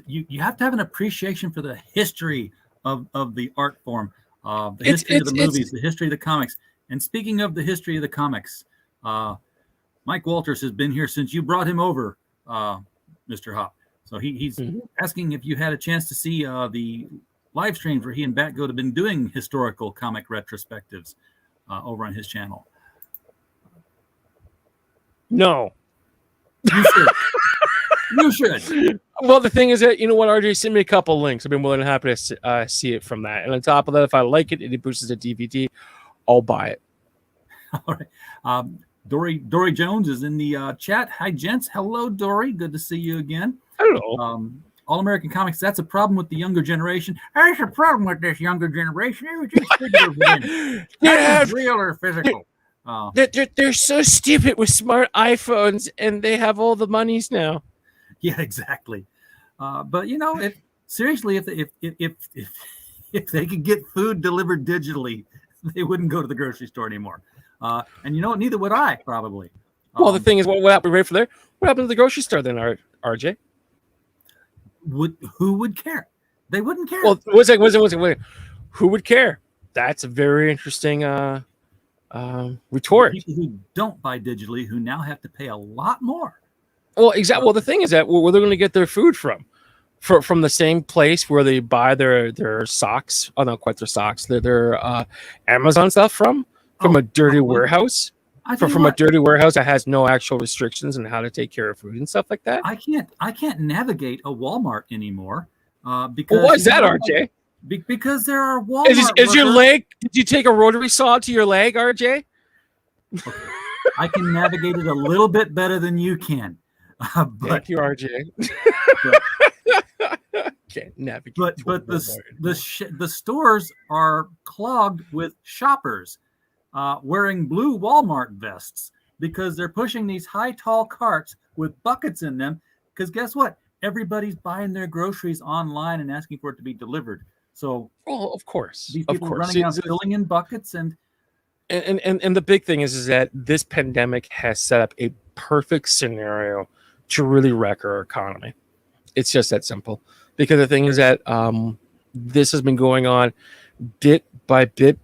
you have to have an appreciation for the history of the art form, the history of the movies, the history of the comics. And speaking of the history of the comics, Mike Walters has been here since you brought him over, Mr. Hoppe. So he's asking if you had a chance to see the live streams where he and Batgoat have been doing historical comic retrospectives over on his channel.
No.
You should. You should.
Well, the thing is that, you know what, RJ, send me a couple links. I've been more than happy to see it from that. And on top of that, if I like it and it boosts a DVD, I'll buy it.
All right. Dory Jones is in the chat. Hi, gents. Hello, Dory. Good to see you again.
Hello.
All American Comics, that's a problem with the younger generation. There's a problem with this younger generation. It was just figure win. That's real or physical.
They're so stupid with smart iPhones, and they have all the monies now.
Yeah, exactly. But seriously, if they could get food delivered digitally, they wouldn't go to the grocery store anymore. And neither would I probably.
Well, the thing is, what happened right from there? What happened to the grocery store then, RJ?
Who would care? They wouldn't care.
Well, wait. Who would care? That's a very interesting retort.
People who don't buy digitally, who now have to pay a lot more.
Well, exactly. Well, the thing is that where they're going to get their food from the same place where they buy their socks. Oh, not quite their socks. Their Amazon stuff from a dirty warehouse. From a dirty warehouse that has no actual restrictions on how to take care of food and stuff like that.
I can't navigate a Walmart anymore because.
Why is that, RJ?
Because there are Walmart.
Is your leg? Did you take a rotary saw to your leg, RJ?
Okay. I can navigate it a little bit better than you can.
Thank you, RJ. Can't navigate.
But the stores are clogged with shoppers. Wearing blue Walmart vests because they're pushing these high, tall carts with buckets in them. Because guess what? Everybody's buying their groceries online and asking for it to be delivered. So,
of course,
these people running out filling in buckets and
the big thing is that this pandemic has set up a perfect scenario to really wreck our economy. It's just that simple. Because the thing is that this has been going on bit by bit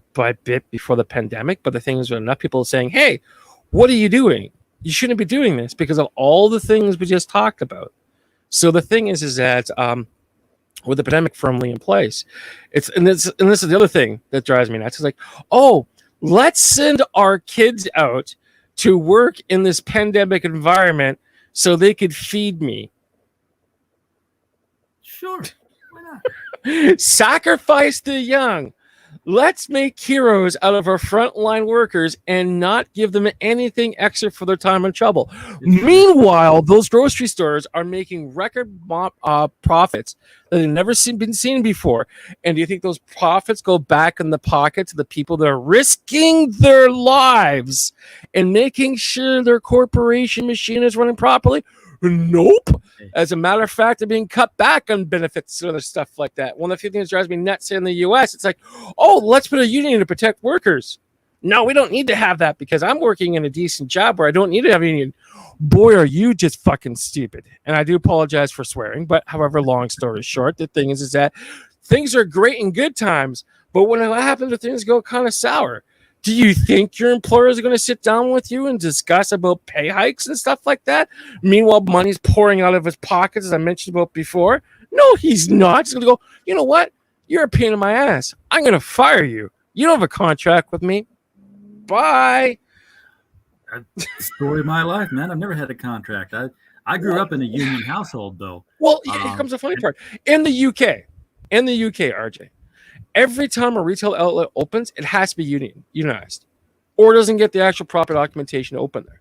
before the pandemic, but the thing is that enough people are saying, hey, what are you doing? You shouldn't be doing this because of all the things we just talked about. So the thing is that with the pandemic firmly in place, this is the other thing that drives me nuts. It's like, oh, let's send our kids out to work in this pandemic environment so they could feed me.
Sure, why not?
Sacrifice the young. Let's make heroes out of our frontline workers and not give them anything extra for their time and trouble. Meanwhile, those grocery stores are making record profits that have never been seen before. And do you think those profits go back in the pockets of the people that are risking their lives and making sure their corporation machine is running properly? Nope. As a matter of fact, they're being cut back on benefits and other stuff like that. One of the few things that drives me nuts here in the U.S., it's like, oh, let's put a union to protect workers. No, we don't need to have that because I'm working in a decent job where I don't need to have a union. Boy, are you just fucking stupid. And I do apologize for swearing, but however, long story short, the thing is that things are great in good times, but when what happens when things go kind of sour? Do you think your employers are going to sit down with you and discuss about pay hikes and stuff like that? Meanwhile, money's pouring out of his pockets, as I mentioned about before. No, he's not. He's going to go, you know what? You're a pain in my ass. I'm going to fire you. You don't have a contract with me. Bye.
Story of my life, man. I've never had a contract. I grew up in a union household, though.
Well, here comes the funny part. In the UK, RJ, every time a retail outlet opens, it has to be unionized, or it doesn't get the actual proper documentation to open there.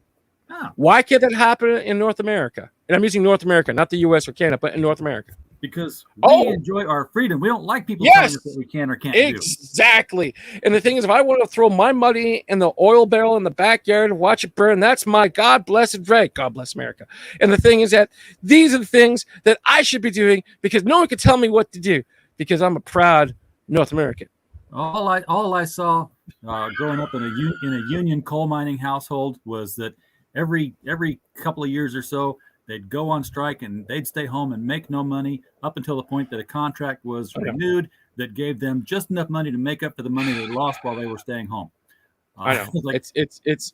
Oh.
Why can't that happen in North America? And I'm using North America, not the US or Canada, but in North America.
Because we enjoy our freedom. We don't like people telling us what we can or can't do.
Exactly. And the thing is, if I want to throw my money in the oil barrel in the backyard and watch it burn, that's my God blessed right. God bless America. And the thing is that these are the things that I should be doing because no one can tell me what to do because I'm a proud North American.
All I saw growing up in a union coal mining household was that every couple of years or so, they'd go on strike and they'd stay home and make no money up until the point that a contract was renewed that gave them just enough money to make up for the money they lost while they were staying home.
I know. It's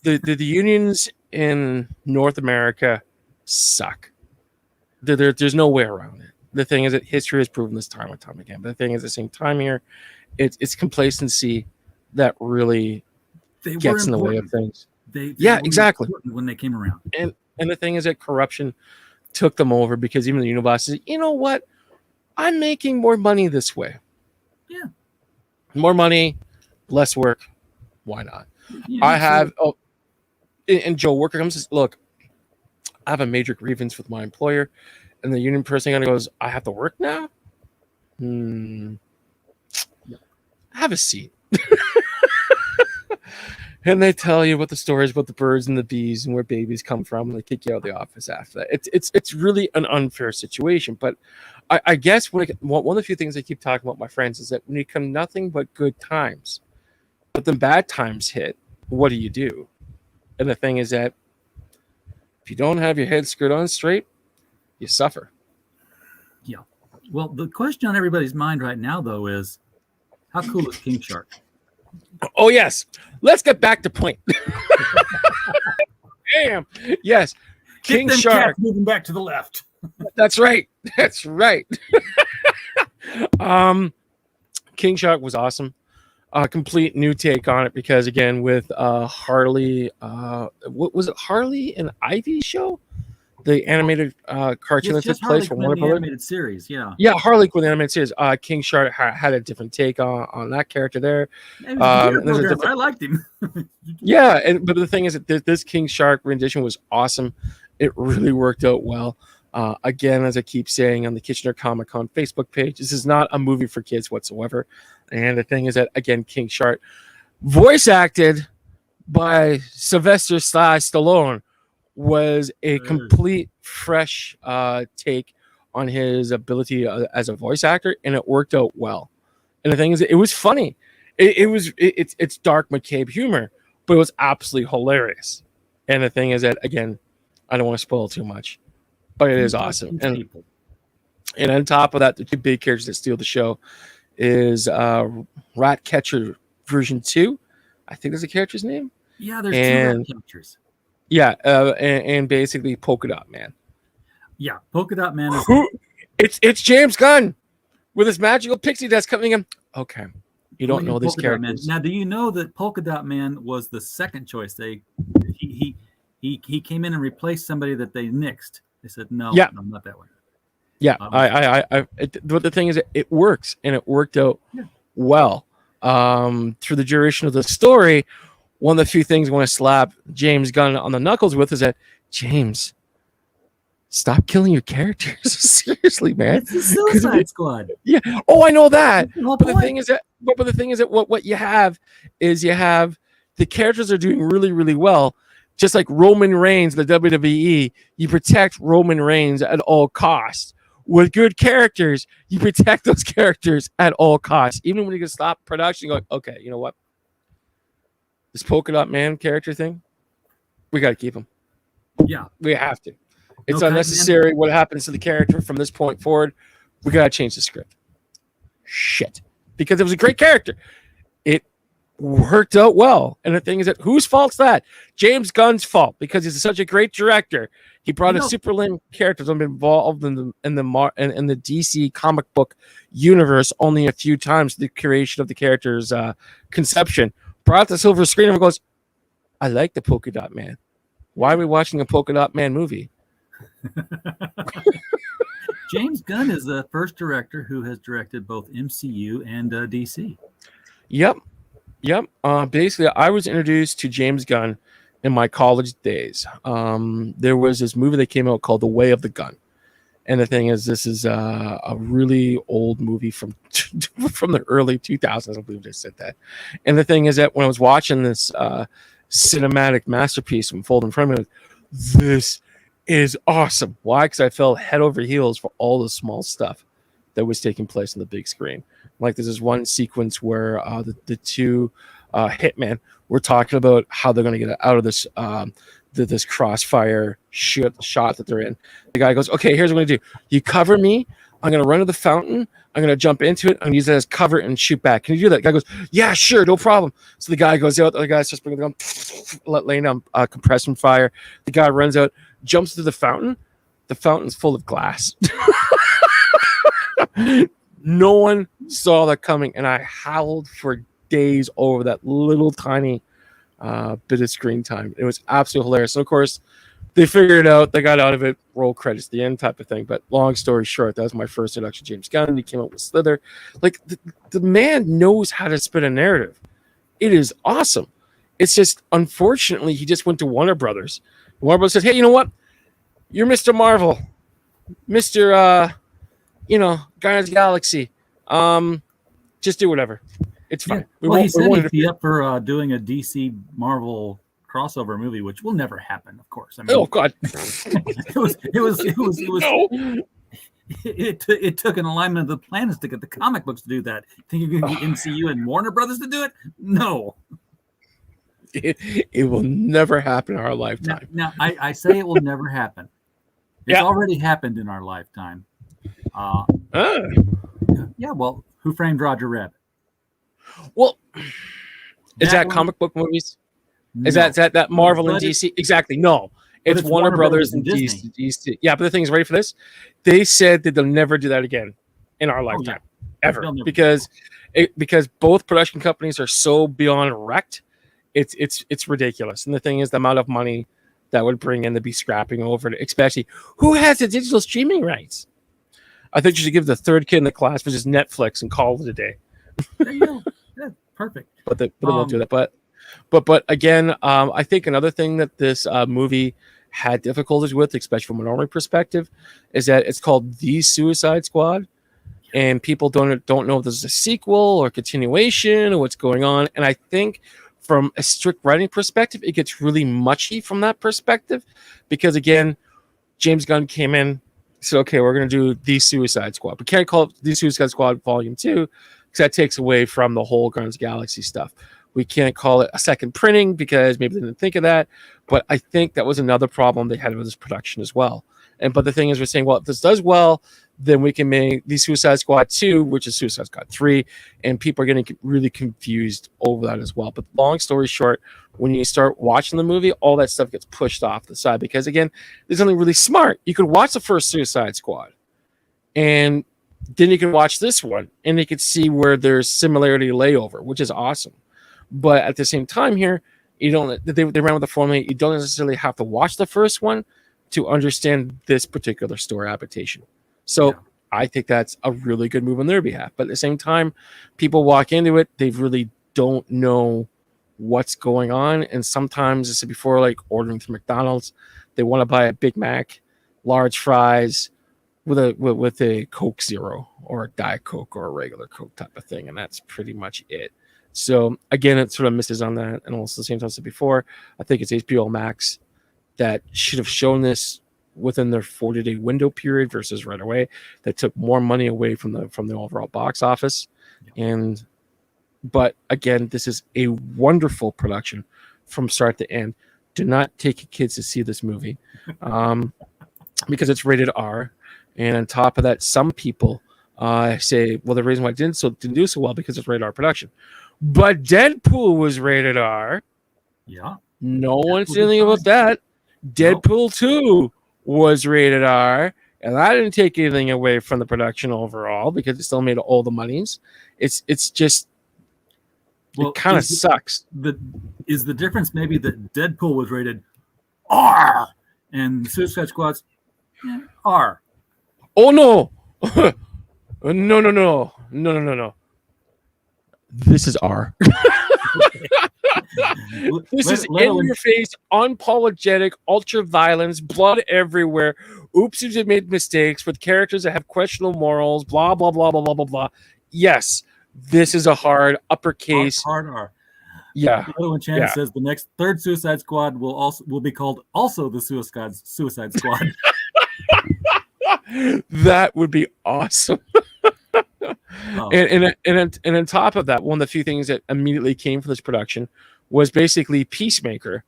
the unions in North America suck. There's no way around it. The thing is that history has proven this time and time again. But the thing is, at the same time here, it's complacency that really gets in the way of things.
They
exactly.
When they came around.
And the thing is that corruption took them over because even the union boss says, you know what? I'm making more money this way.
Yeah.
More money, less work. Why not?
Yeah,
I have, and Joe Worker comes and says, look, I have a major grievance with my employer. And the union person goes, I have to work now? Have a seat. And they tell you what the stories about the birds and the bees and where babies come from, and they kick you out of the office after that. It's really an unfair situation. But I guess one of the few things I keep talking about, my friends, is that when you come nothing but good times, but then bad times hit, what do? And the thing is that if you don't have your head screwed on straight, you suffer.
Yeah. Well, the question on everybody's mind right now, though, is how cool is King Shark?
Oh, yes. Let's get back to point. Damn. Yes. King Shark.
Moving back to the left.
That's right. That's right. King Shark was awesome. Complete new take on it because, again, with Harley, what was it? Harley and Ivy show? The animated cartoon that took place from Warner Brothers.
Animated series, yeah.
Yeah, Harley Quinn animated series. King Shark had a different take on that character there.
I liked him.
Yeah, but the thing is that this King Shark rendition was awesome. It really worked out well. Again, as I keep saying on the Kitchener Comic Con Facebook page, this is not a movie for kids whatsoever. And the thing is that, again, King Shark, voice acted by Sylvester Stallone, was a complete fresh take on his ability as a voice actor, and it worked out well. And the thing is, it was funny. It's dark McCabe humor, but it was absolutely hilarious. And the thing is that, again, I don't want to spoil too much, but it is awesome. And on top of that, the two big characters that steal the show is Ratcatcher version 2. I think there's a character's name.
Yeah, there's two Ratcatchers.
Yeah, and basically Polka Dot Man.
Yeah, Polka Dot Man is
it's James Gunn with his magical pixie dust coming in. Okay, you don't know these characters.
Now, do you know that Polka Dot Man was the second choice? He came in and replaced somebody that they nixed. They said no, not that one.
Yeah, but the thing is, it works, and it worked out well. Through the duration of the story, one of the few things I want to slap James Gunn on the knuckles with is that, James, stop killing your characters. Seriously, man.
It's the Suicide Squad.
Yeah. Oh, I know that. But the thing is that, what you have is the characters are doing really, really well. Just like Roman Reigns, the WWE, you protect Roman Reigns at all costs. With good characters, you protect those characters at all costs. Even when you can stop production, going, okay, you know what? This Polka Dot Man character thing, we got to keep him.
Yeah.
We have to. It's unnecessary what happens to the character from this point forward. We got to change the script. Shit. Because it was a great character. It worked out well. And the thing is that whose fault's that? James Gunn's fault, because he's such a great director. He brought a super lame character that's been involved in the DC comic book universe only a few times. The creation of the character's conception brought the silver screen and goes, I like the Polka Dot Man. Why are we watching a Polka Dot Man movie?
James Gunn is the first director who has directed both MCU and DC.
Yep. Basically, I was introduced to James Gunn in my college days. There was this movie that came out called The Way of the Gun. And the thing is, this is a really old movie from the early 2000s. I believe they said that. And the thing is that when I was watching this cinematic masterpiece unfold in front of me, this is awesome. Why? Because I fell head over heels for all the small stuff that was taking place on the big screen. Like there's this one sequence where the two hitmen were talking about how they're going to get out of this this crossfire shot that they're in. The guy goes, okay, here's what I'm going to do. You cover me. I'm going to run to the fountain. I'm going to jump into it. I'm going to use it as cover and shoot back. Can you do that? The guy goes, yeah, sure, no problem. So the guy goes out. The guy's just bringing the gun, laying down compression fire. The guy runs out, jumps to the fountain. The fountain's full of glass. No one saw that coming, and I howled for days over that little tiny bit of screen time. It was absolutely hilarious. And of course, they figured it out. They got out of it. Roll credits, the end type of thing. But long story short, that was my first introduction to James Gunn. He came out with Slither. Like the man knows how to spin a narrative. It is awesome. It's just unfortunately he just went to Warner Brothers. Warner Brothers said, "Hey, you know what? You're Mr. Marvel, Mr. Guardians of the Galaxy. Just do whatever. It's fine."
Yeah. He said he'd be up for doing a DC Marvel crossover movie, which will never happen, of course. I mean,
oh God,
it took an alignment of the planets to get the comic books to do that. Think you're going to get MCU and Warner Brothers to do it? No.
It will never happen in our lifetime.
Now I say it will never happen. It's already happened in our lifetime. Yeah, well, Who Framed Roger Rabbit?
Well, is that comic book movies? No. Is that Marvel and DC? Exactly. No, it's Warner Brothers and DC. Yeah, but the thing is, ready for this? They said that they'll never do that again in our lifetime, ever, because both production companies are so beyond wrecked. It's ridiculous. And the thing is, the amount of money that would bring in to be scrapping over it, especially who has the digital streaming rights. I think you should give the third kid in the class, which is Netflix, and call it a day.
There you go. Yeah, perfect.
But they won't do that. But again, I think another thing that this movie had difficulties with, especially from a minority perspective, is that it's called The Suicide Squad, and people don't know if this is a sequel or continuation or what's going on. And I think from a strict writing perspective, it gets really mushy from that perspective, because again, James Gunn came in, said, okay, we're going to do The Suicide Squad. We can't call it The Suicide Squad Volume 2 because that takes away from the whole Guardians of the Galaxy stuff. We can't call it a second printing because maybe they didn't think of that. But I think that was another problem they had with this production as well. But the thing is, we're saying, well, if this does well, then we can make The Suicide Squad 2, which is Suicide Squad 3, and people are getting really confused over that as well. But long story short, when you start watching the movie, all that stuff gets pushed off the side because, again, there's something really smart. You could watch the first Suicide Squad, and then you can watch this one, and you can see where there's similarity layover, which is awesome. But at the same time here, they ran with the formula. You don't necessarily have to watch the first one to understand this particular story adaptation. So I think that's a really good move on their behalf. But at the same time, people walk into it, they really don't know what's going on. And sometimes, as I said before, like ordering from McDonald's, they want to buy a Big Mac, large fries with a Coke Zero or a Diet Coke or a regular Coke type of thing. And that's pretty much it. So again, it sort of misses on that. And also, the same time I said before, I think it's HBO Max that should have shown this within their 40-day window period versus right away. That took more money away from the overall box office. But again, this is a wonderful production from start to end. Do not take your kids to see this movie because it's rated R. And on top of that, some people say, well, the reason why it didn't do so well because it's rated R production. But Deadpool was rated R.
Yeah.
No one
Deadpool
said anything
was
about that.
Nope.
Deadpool 2 was rated R, and I didn't take anything away from the production overall because it still made all the monies. It's just
Well,
it kind of
is the-
sucks.
Is the difference maybe that Deadpool was rated R and Suicide Squad's R?
Oh no. No. This is R. This is in your face, unapologetic, ultra violence, blood everywhere. Oopsies have made mistakes with characters that have questionable morals, blah, blah, blah, blah, blah, blah, blah. Yes, this is a hard uppercase.
Hard R.
Yeah.
Little Chan says the next third Suicide Squad will be called also the Suicide Squad.
That would be awesome.
Oh.
And on top of that, one of the few things that immediately came from this production was basically Peacemaker,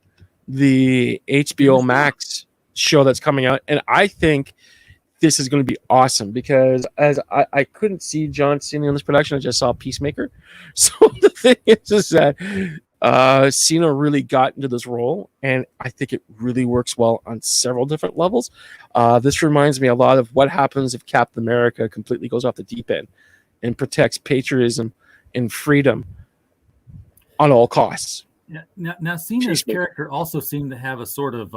the HBO Max show that's coming out. And I think this is going to be awesome because as I couldn't see John Cena in this production, I just saw Peacemaker. So the thing is that Cena really got into this role, and I think it really works well on several different levels. This reminds me a lot of what happens if Captain America completely goes off the deep end and protects patriotism and freedom on all costs.
Yeah, now Cena's character also seemed to have a sort of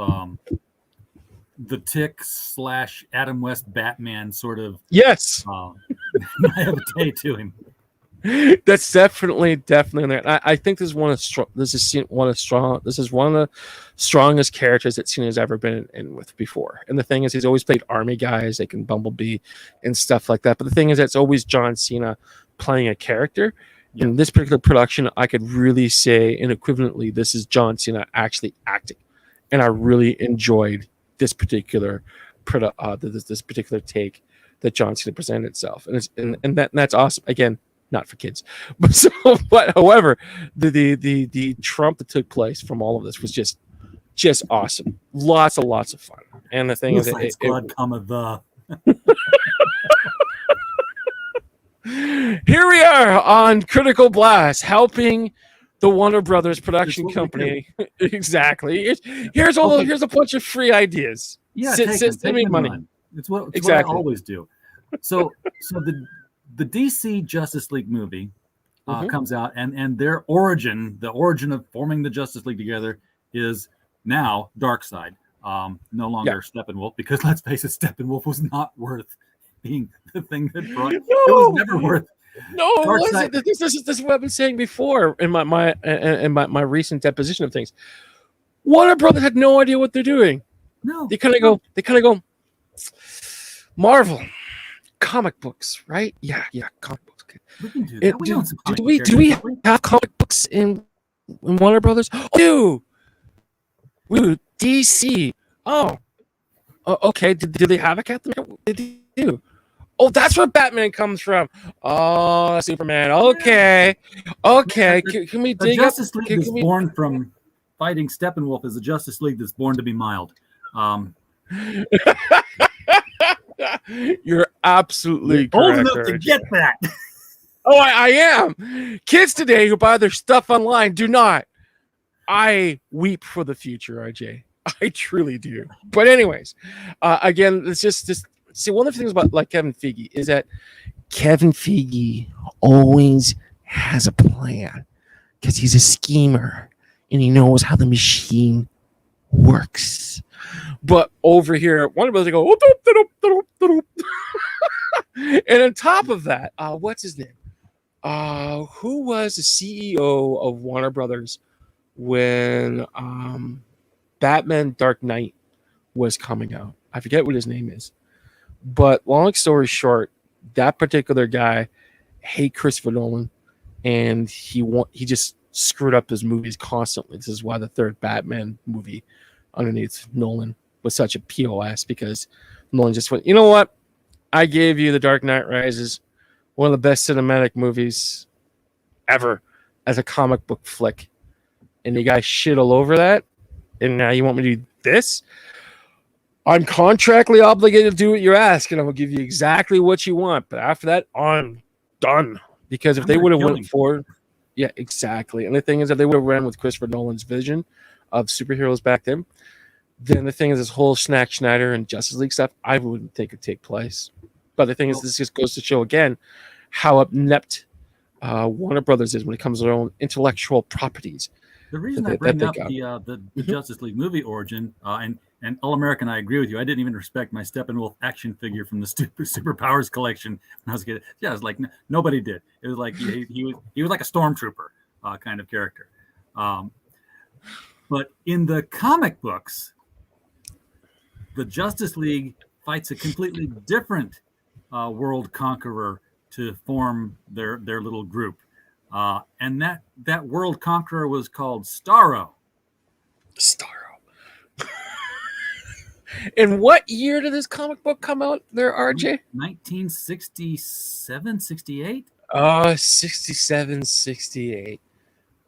the Tick / Adam West Batman sort of naivete to him.
That's definitely in there. I think this is one of the strongest characters that Cena has ever been in with before. And the thing is, he's always played army guys like in Bumblebee and stuff like that. But the thing is, it's always John Cena playing a character. Yeah. In this particular production, I could really say, and equivalently, this is John Cena actually acting, and I really enjoyed this particular this particular take that John Cena presented itself, and that's awesome. Again, not for kids, but however, the Trump that took place from all of this was just awesome. Lots of fun. And the thing is, here we are on Critical Blast, helping the Warner Brothers production company. Exactly. Here's a bunch of free ideas.
Yeah,
sit and make money.
It's what I always do. So the DC Justice League movie comes out, and their origin, the origin of forming the Justice League together, is now Darkseid, no longer Steppenwolf, because let's face it, Steppenwolf was not worth being the thing that brought. It was never worth.
No, it wasn't. This is what I've been saying before in my recent deposition of things. Warner Brothers had no idea what they're doing.
No,
they kind of go. Marvel, comic books, right? Yeah, comic books.
We can do that.
Do we have comic books in Warner Brothers? Oh, we DC. Oh, okay. Did they have a Captain America? Did they do? Oh, that's where Batman comes from. Oh, Superman. Okay. Can we dig
up? The Justice League is born from fighting Steppenwolf as a Justice League that's born to be mild.
You're absolutely correct.
Old enough to get that.
Oh, I am. Kids today who buy their stuff online do not. I weep for the future, RJ. I truly do. But anyways, again, it's just this. See, one of the things about like Kevin Feige is that Kevin Feige always has a plan because he's a schemer and he knows how the machine works. But over here, Warner Brothers go, and on top of that, what's his name? Who was the CEO of Warner Brothers when Batman Dark Knight was coming out? I forget what his name is. But long story short, that particular guy hated Christopher Nolan, and he just screwed up his movies constantly. This is why the third Batman movie underneath Nolan was such a POS, because Nolan just went, you know what? I gave you The Dark Knight Rises, one of the best cinematic movies ever as a comic book flick, and you guys shit all over that, and now you want me to do this? I'm contractually obligated to do what you ask, and I will give you exactly what you want. But after that, I'm done. Because if they would have went forward, Yeah, exactly. And the thing is that they would have ran with Christopher Nolan's vision of superheroes back then. Then the thing is, this whole Snack Schneider and Justice League stuff, I wouldn't think it'd take place. But the thing is,
Well,
this just goes to show again how inept Warner Brothers is when it comes to their own intellectual properties.
The reason
that
I bring
they
up
got.
the
Mhm.
Justice League movie origin, and All American, I agree with you. I didn't even respect my Steppenwolf action figure from the Superpowers collection when I was a kid. Yeah, it was like nobody did. It was like he was like a stormtrooper kind of character. But in the comic books, the Justice League fights a completely different world conqueror to form their little group, and that world conqueror was called Starro.
Starro. And what year did this comic book come out there, RJ?
1967, 68?
67, 68.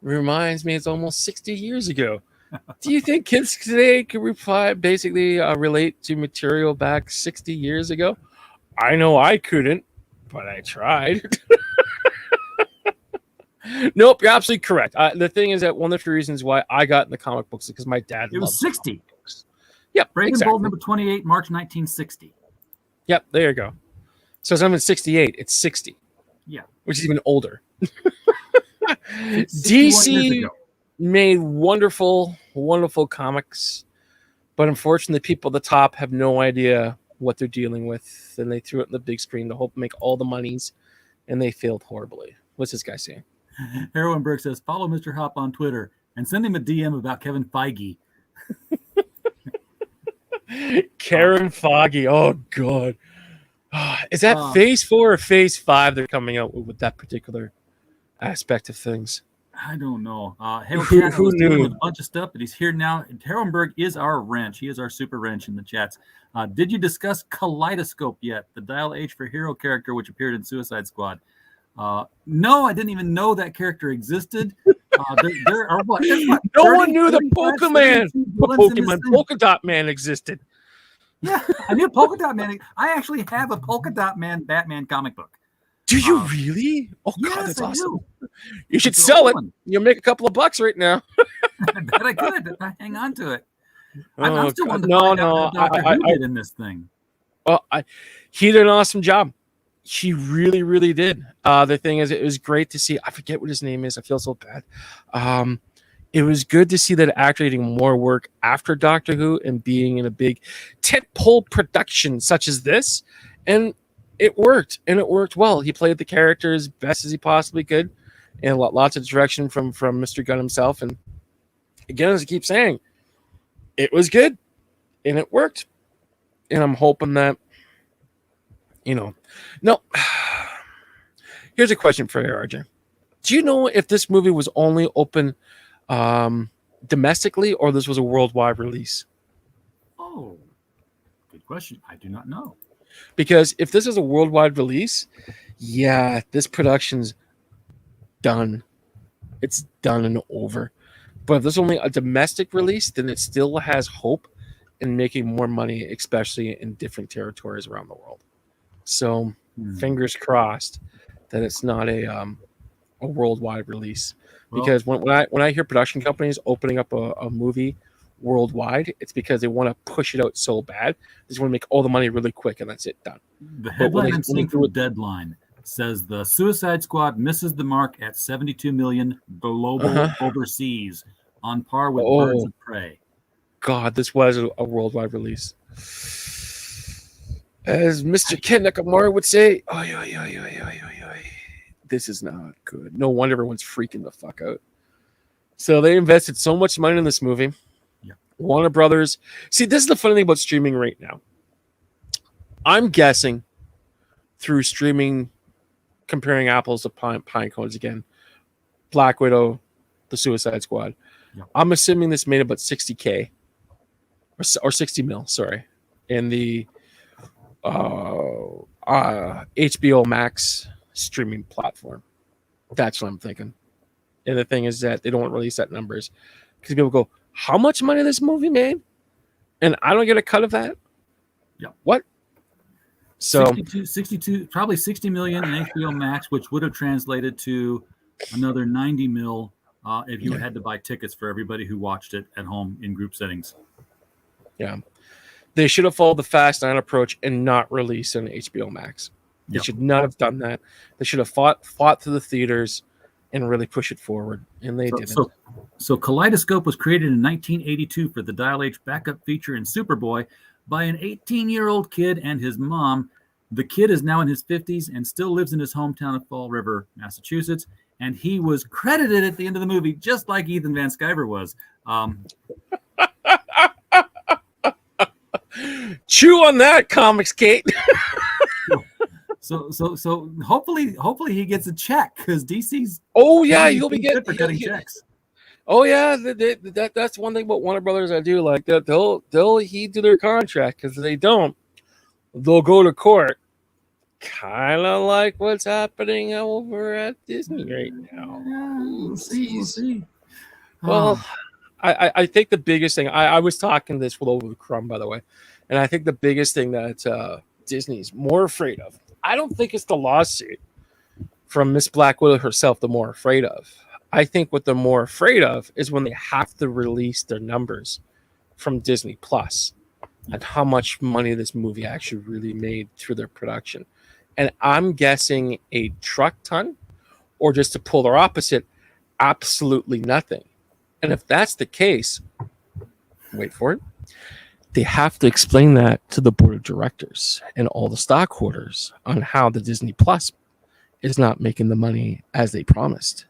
Reminds me it's almost 60 years ago. Do you think kids today can relate to material back 60 years ago? I know I couldn't, but I tried. Nope, you're absolutely correct. The thing is that one of the reasons why I got in the comic books is because my dad
It was 60.
Books. Yep,
Brave and
exactly.
Bold number 28, March 1960.
Yep, there you go. So it's not even 68, it's 60.
Yeah.
Which is even older.
61 years
DC
ago.
made wonderful, wonderful comics, but unfortunately, people at the top have no idea what they're dealing with, and they threw it on the big screen to hope to make all the monies, and they failed horribly. What's this guy saying?
Heroin Burke says, follow Mr. Hop on Twitter and send him a DM about Kevin Feige.
Karen Foggy. Oh, God. Is that phase 4 or phase 5 they're coming out with that particular aspect of things?
I don't know.
Who knew?
With a bunch of stuff, but he's here now. Heroenberg is our wrench. He is our super wrench in the chats. Did you discuss Kaleidoscope yet? The Dial H for Hero character, which appeared in Suicide Squad. No, I didn't even know that character existed. There are what?
No one knew the Pokemon Polka Dot Man existed.
Yeah, I knew Polka Dot Man. I actually have a Polka Dot Man Batman comic book.
Do you really? Oh,
yes,
God, that's
I
awesome.
do.
You should
It's an
sell
old
it.
one.
You'll make a couple of bucks right now.
I bet I could. I hang on to it. I'm still
God.
wanting to find out what Doctor Who did in this thing.
Well, he did an awesome job. He really, really did. The thing is, it was great to see. I forget what his name is. I feel so bad. It was good to see that actor getting more work after Doctor Who and being in a big tentpole production such as this. And it worked, and it worked well. He played the character as best as he possibly could, and lots of direction from Mr. Gunn himself. And again, as I keep saying, it was good, and it worked. And I'm hoping that, no. Here's a question for you, RJ. Do you know if this movie was only open domestically, or this was a worldwide release?
Oh, good question. I do not know.
Because if this is a worldwide release, yeah, this production's done. It's done and over. But if there's only a domestic release, then it still has hope in making more money, especially in different territories around the world. So fingers crossed that it's not a worldwide release. Because when I hear production companies opening up a movie worldwide, it's because they want to push it out so bad. They just want to make all the money really quick, and that's it, done.
The headline I'm seeing from Deadline says the Suicide Squad misses the mark at 72 million global overseas, on par with Birds of Prey.
God, this was a worldwide release. As Mr. Ken Nakamura would say, this is not good. No wonder everyone's freaking the fuck out. So they invested so much money in this movie.
Yeah.
Warner Brothers. See, this is the funny thing about streaming right now. I'm guessing through streaming, comparing apples to pine cones again, Black Widow, the Suicide Squad. Yeah. I'm assuming this made about 60K or 60 mil, sorry, in the HBO Max streaming platform. That's what I'm thinking. And the thing is that they don't release that numbers because people go, how much money this movie made? And I don't get a cut of that?
Yeah.
What? So
62, probably 60 million in HBO Max, which would have translated to another 90 mil if you had to buy tickets for everybody who watched it at home in group settings.
Yeah. They should have followed the Fast 9 approach and not released on HBO Max. They should not have done that. They should have fought through the theaters and really push it forward, and they didn't.
So Kaleidoscope was created in 1982 for the Dial H backup feature in Superboy by an 18-year-old kid and his mom. The kid is now in his 50s and still lives in his hometown of Fall River, Massachusetts, and he was credited at the end of the movie just like Ethan Van Sciver was.
Chew on that, Comics Kate.
So hopefully he gets a check because DC's.
Oh yeah, he'll be getting
for cutting checks.
Oh yeah, that's one thing about Warner Brothers I do like. That they'll heed to their contract, because if they don't, they'll go to court. Kind of like what's happening over at Disney right now.
Yeah, we'll see.
Well, I think the biggest thing, I was talking this with Over the Crumb, by the way, and I think the biggest thing that Disney's more afraid of, I don't think it's the lawsuit from Miss Black Widow herself they're more afraid of. I think what they're more afraid of is when they have to release their numbers from Disney Plus and how much money this movie actually really made through their production. And I'm guessing a truck ton, or just to pull their opposite, absolutely nothing. And if that's the case, wait for it, they have to explain that to the board of directors and all the stockholders on how the Disney Plus is not making the money as they promised,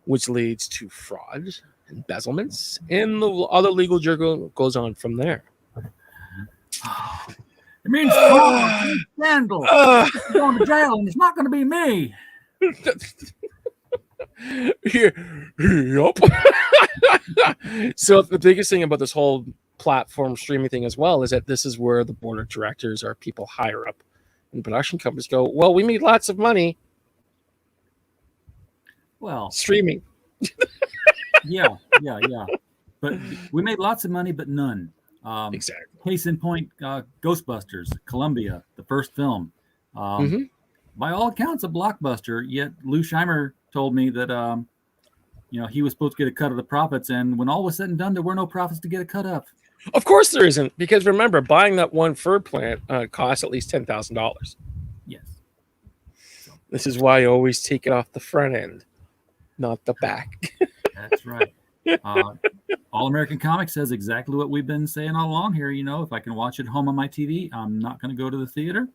which leads to fraud, embezzlements, and the other legal jargon goes on from there.
It means fraud, scandal. He's going to jail, and it's not going to be me.
Yup. So the biggest thing about this whole platform streaming thing as well is that this is where the board of directors or people higher up in production companies go, well, we made lots of money.
Well,
streaming.
Yeah. But we made lots of money, but none.
Exactly.
Case in point, Ghostbusters, Columbia, the first film. By all accounts, a blockbuster. Yet Lou Scheimer told me that he was supposed to get a cut of the profits, and when all was said and done, there were no profits to get a cut of.
Of course there isn't, because remember, buying that one fur plant costs at least $10,000.
Yes.
This is why you always take it off the front end, not the back.
That's right. All American Comics says exactly what we've been saying all along here. If I can watch it home on my TV, I'm not going to go to the theater.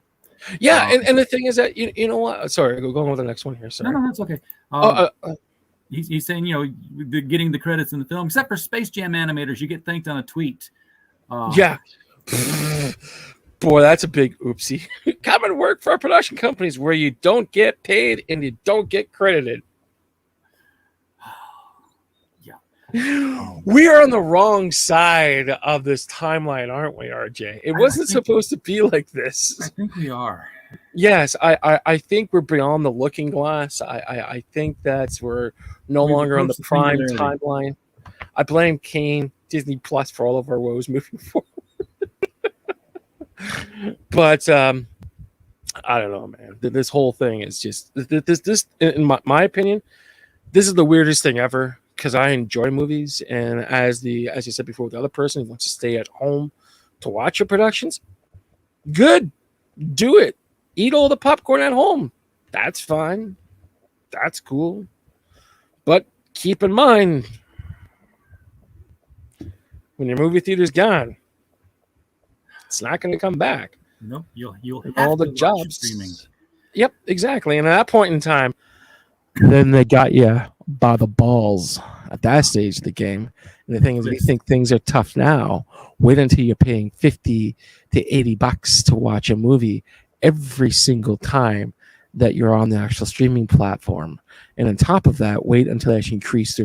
Yeah, and the thing is that you know what? Sorry, go on with the next one here. Sorry.
No, that's okay. He's saying, getting the credits in the film, except for Space Jam animators, you get thanked on a tweet.
Yeah. Boy, that's a big oopsie. Come and work for production companies where you don't get paid and you don't get credited. We are on the wrong side of this timeline, aren't we, RJ? It wasn't supposed to be like this.
I think we are.
Yes, I think we're beyond the looking glass. I think we're no longer on the prime timeline. I blame Kane, Disney Plus for all of our woes moving forward. But I don't know, man. This whole thing is just this in my opinion, this is the weirdest thing ever. Because I enjoy movies, and as you said before, the other person who wants to stay at home to watch your productions, good, do it. Eat all the popcorn at home. That's fine. That's cool. But keep in mind, when your movie theater's gone, it's not going to come back.
Nope, you'll have
all the
to
jobs
streaming.
Yep, exactly. And at that point in time, then they got you by the balls at that stage of the game. And the thing is, if you think things are tough now, wait until you're paying $50 to $80 to watch a movie every single time that you're on the actual streaming platform. And on top of that, wait until they actually increase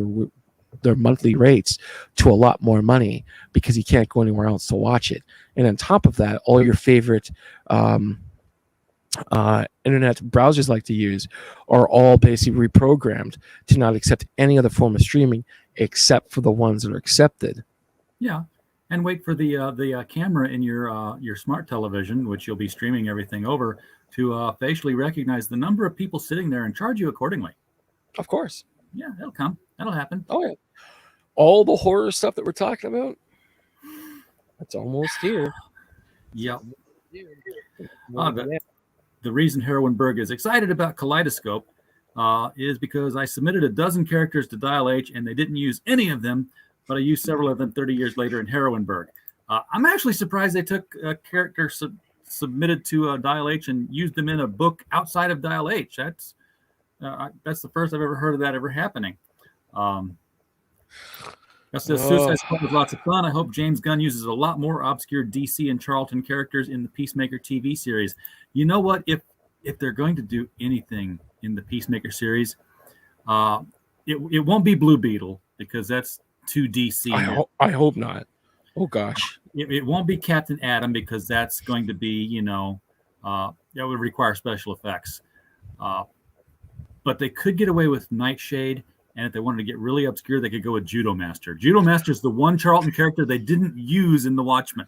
their monthly rates to a lot more money, because you can't go anywhere else to watch it. And on top of that, all your favorite internet browsers like to use are all basically reprogrammed to not accept any other form of streaming except for the ones that are accepted.
Yeah, and wait for the camera in your smart television, which you'll be streaming everything over, to facially recognize the number of people sitting there and charge you accordingly.
Of course.
Yeah, it'll come. That'll happen.
Oh yeah. All the horror stuff that we're talking about, it's almost here.
Yep.
Well, yeah.
The reason Heroinberg is excited about Kaleidoscope is because I submitted a dozen characters to Dial H and they didn't use any of them, but I used several of them 30 years later in Heroinberg. I'm actually surprised they took a character submitted to Dial H and used them in a book outside of Dial H. That's the first I've ever heard of that ever happening. That says Suicide Squad was lots of fun. I hope James Gunn uses a lot more obscure DC and Charlton characters in the Peacemaker TV series. You know what? If they're going to do anything in the Peacemaker series, it won't be Blue Beetle because that's too DC.
I hope not. Oh gosh.
It won't be Captain Atom because that's going to be, that would require special effects. But they could get away with Nightshade. And if they wanted to get really obscure, they could go with Judo Master. Judo Master is the one Charlton character they didn't use in The Watchmen.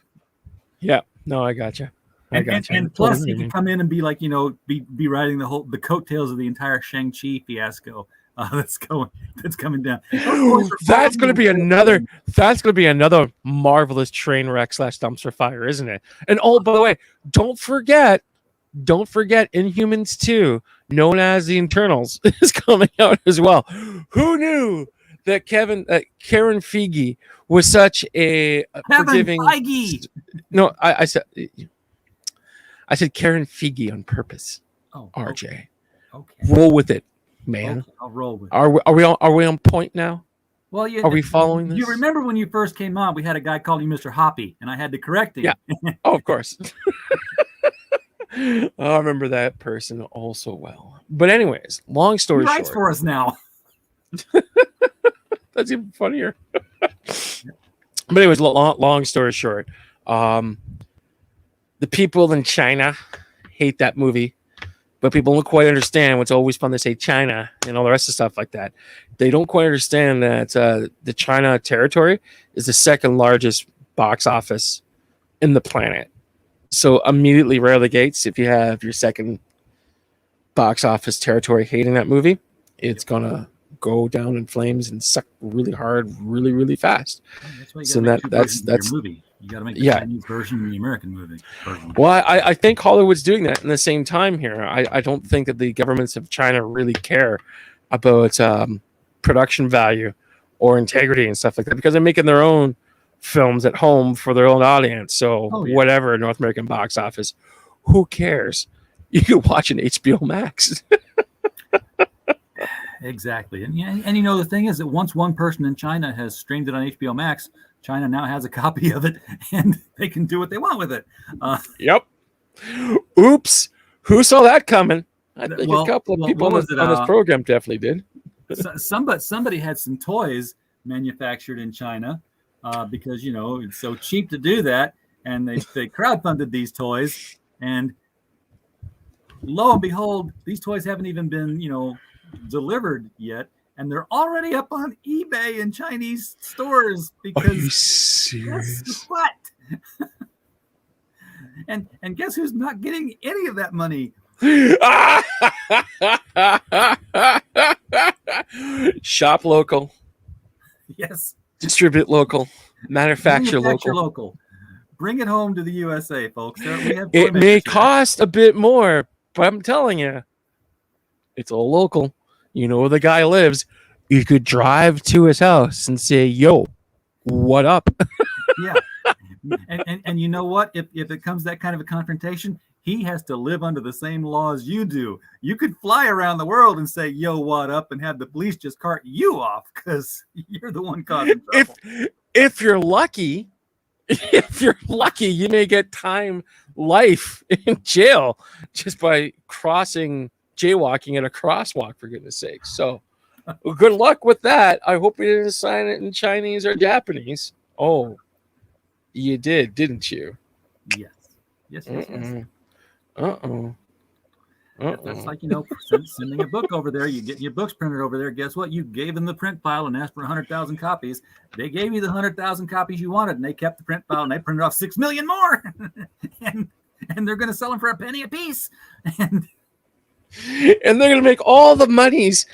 Yeah, no, I gotcha.
And plus, he could come in and be like, be riding the coattails of the entire Shang-Chi fiasco that's coming down.
That's going to be another marvelous train wreck / dumpster fire, isn't it? And by the way, don't forget Inhumans 2, known as the Internals, is coming out as well. Who knew that Karen Feige was such a forgiving?
Feige.
No, I said Karen Feige on purpose.
Oh,
RJ,
okay.
Roll with it, man.
Okay, I'll roll with it.
Are we on point now?
Well,
are we following this?
You remember when you first came on, we had a guy called you Mr. Hoppe, and I had to correct him.
Yeah. Oh, of course. I remember that person also well. But anyways, long story short.
He writes for us now.
That's even funnier. But anyways, long story short, the people in China hate that movie, but people don't quite understand what's always fun to say China and all the rest of stuff like that. They don't quite understand that the China territory is the second largest box office in the planet. So immediately right out of the gates, if you have your second box office territory hating that movie, it's going to go down in flames and suck really hard, really, really fast.
That's why you
so that's
your movie. You got to make the Chinese version and the American movie version.
Well, I think Hollywood's doing that in the same time here. I don't think that the governments of China really care about production value or integrity and stuff like that because they're making their own films at home for their own audience. So whatever, North American box office, who cares? You can watch an HBO Max.
Exactly. And the thing is that once one person in China has streamed it on HBO Max, China now has a copy of it and they can do what they want with it.
Yep. Oops. Who saw that coming? I think a couple of people on this program definitely did.
Somebody had some toys manufactured in China because, it's so cheap to do that. And they crowdfunded these toys. And lo and behold, these toys haven't even been, delivered yet. And they're already up on eBay in Chinese stores because.
Are you serious?
What? and guess who's not getting any of that money?
Shop local.
Yes.
Distribute local. Manufacture
local. Bring it home to the USA, folks.
It may cost a bit more, but I'm telling you, it's all local. You know where the guy lives. You could drive to his house and say, "Yo, what up?"
Yeah. And you know what? If it comes that kind of a confrontation, he has to live under the same laws you do. You could fly around the world and say, "Yo, what up?" and have the police just cart you off because you're the one causing trouble.
If you're lucky, you may get life in jail just by jaywalking at a crosswalk, for goodness sake. So good luck with that. I hope you didn't sign it in Chinese or Japanese. Oh, you did, didn't you?
Yes. Yes. That's like, sending a book over there. You get your books printed over there. Guess what? You gave them the print file and asked for 100,000 copies. They gave you the 100,000 copies you wanted, and they kept the print file, and they printed off 6 million more. and they're going to sell them for a penny a piece. And
they're going to make all the monies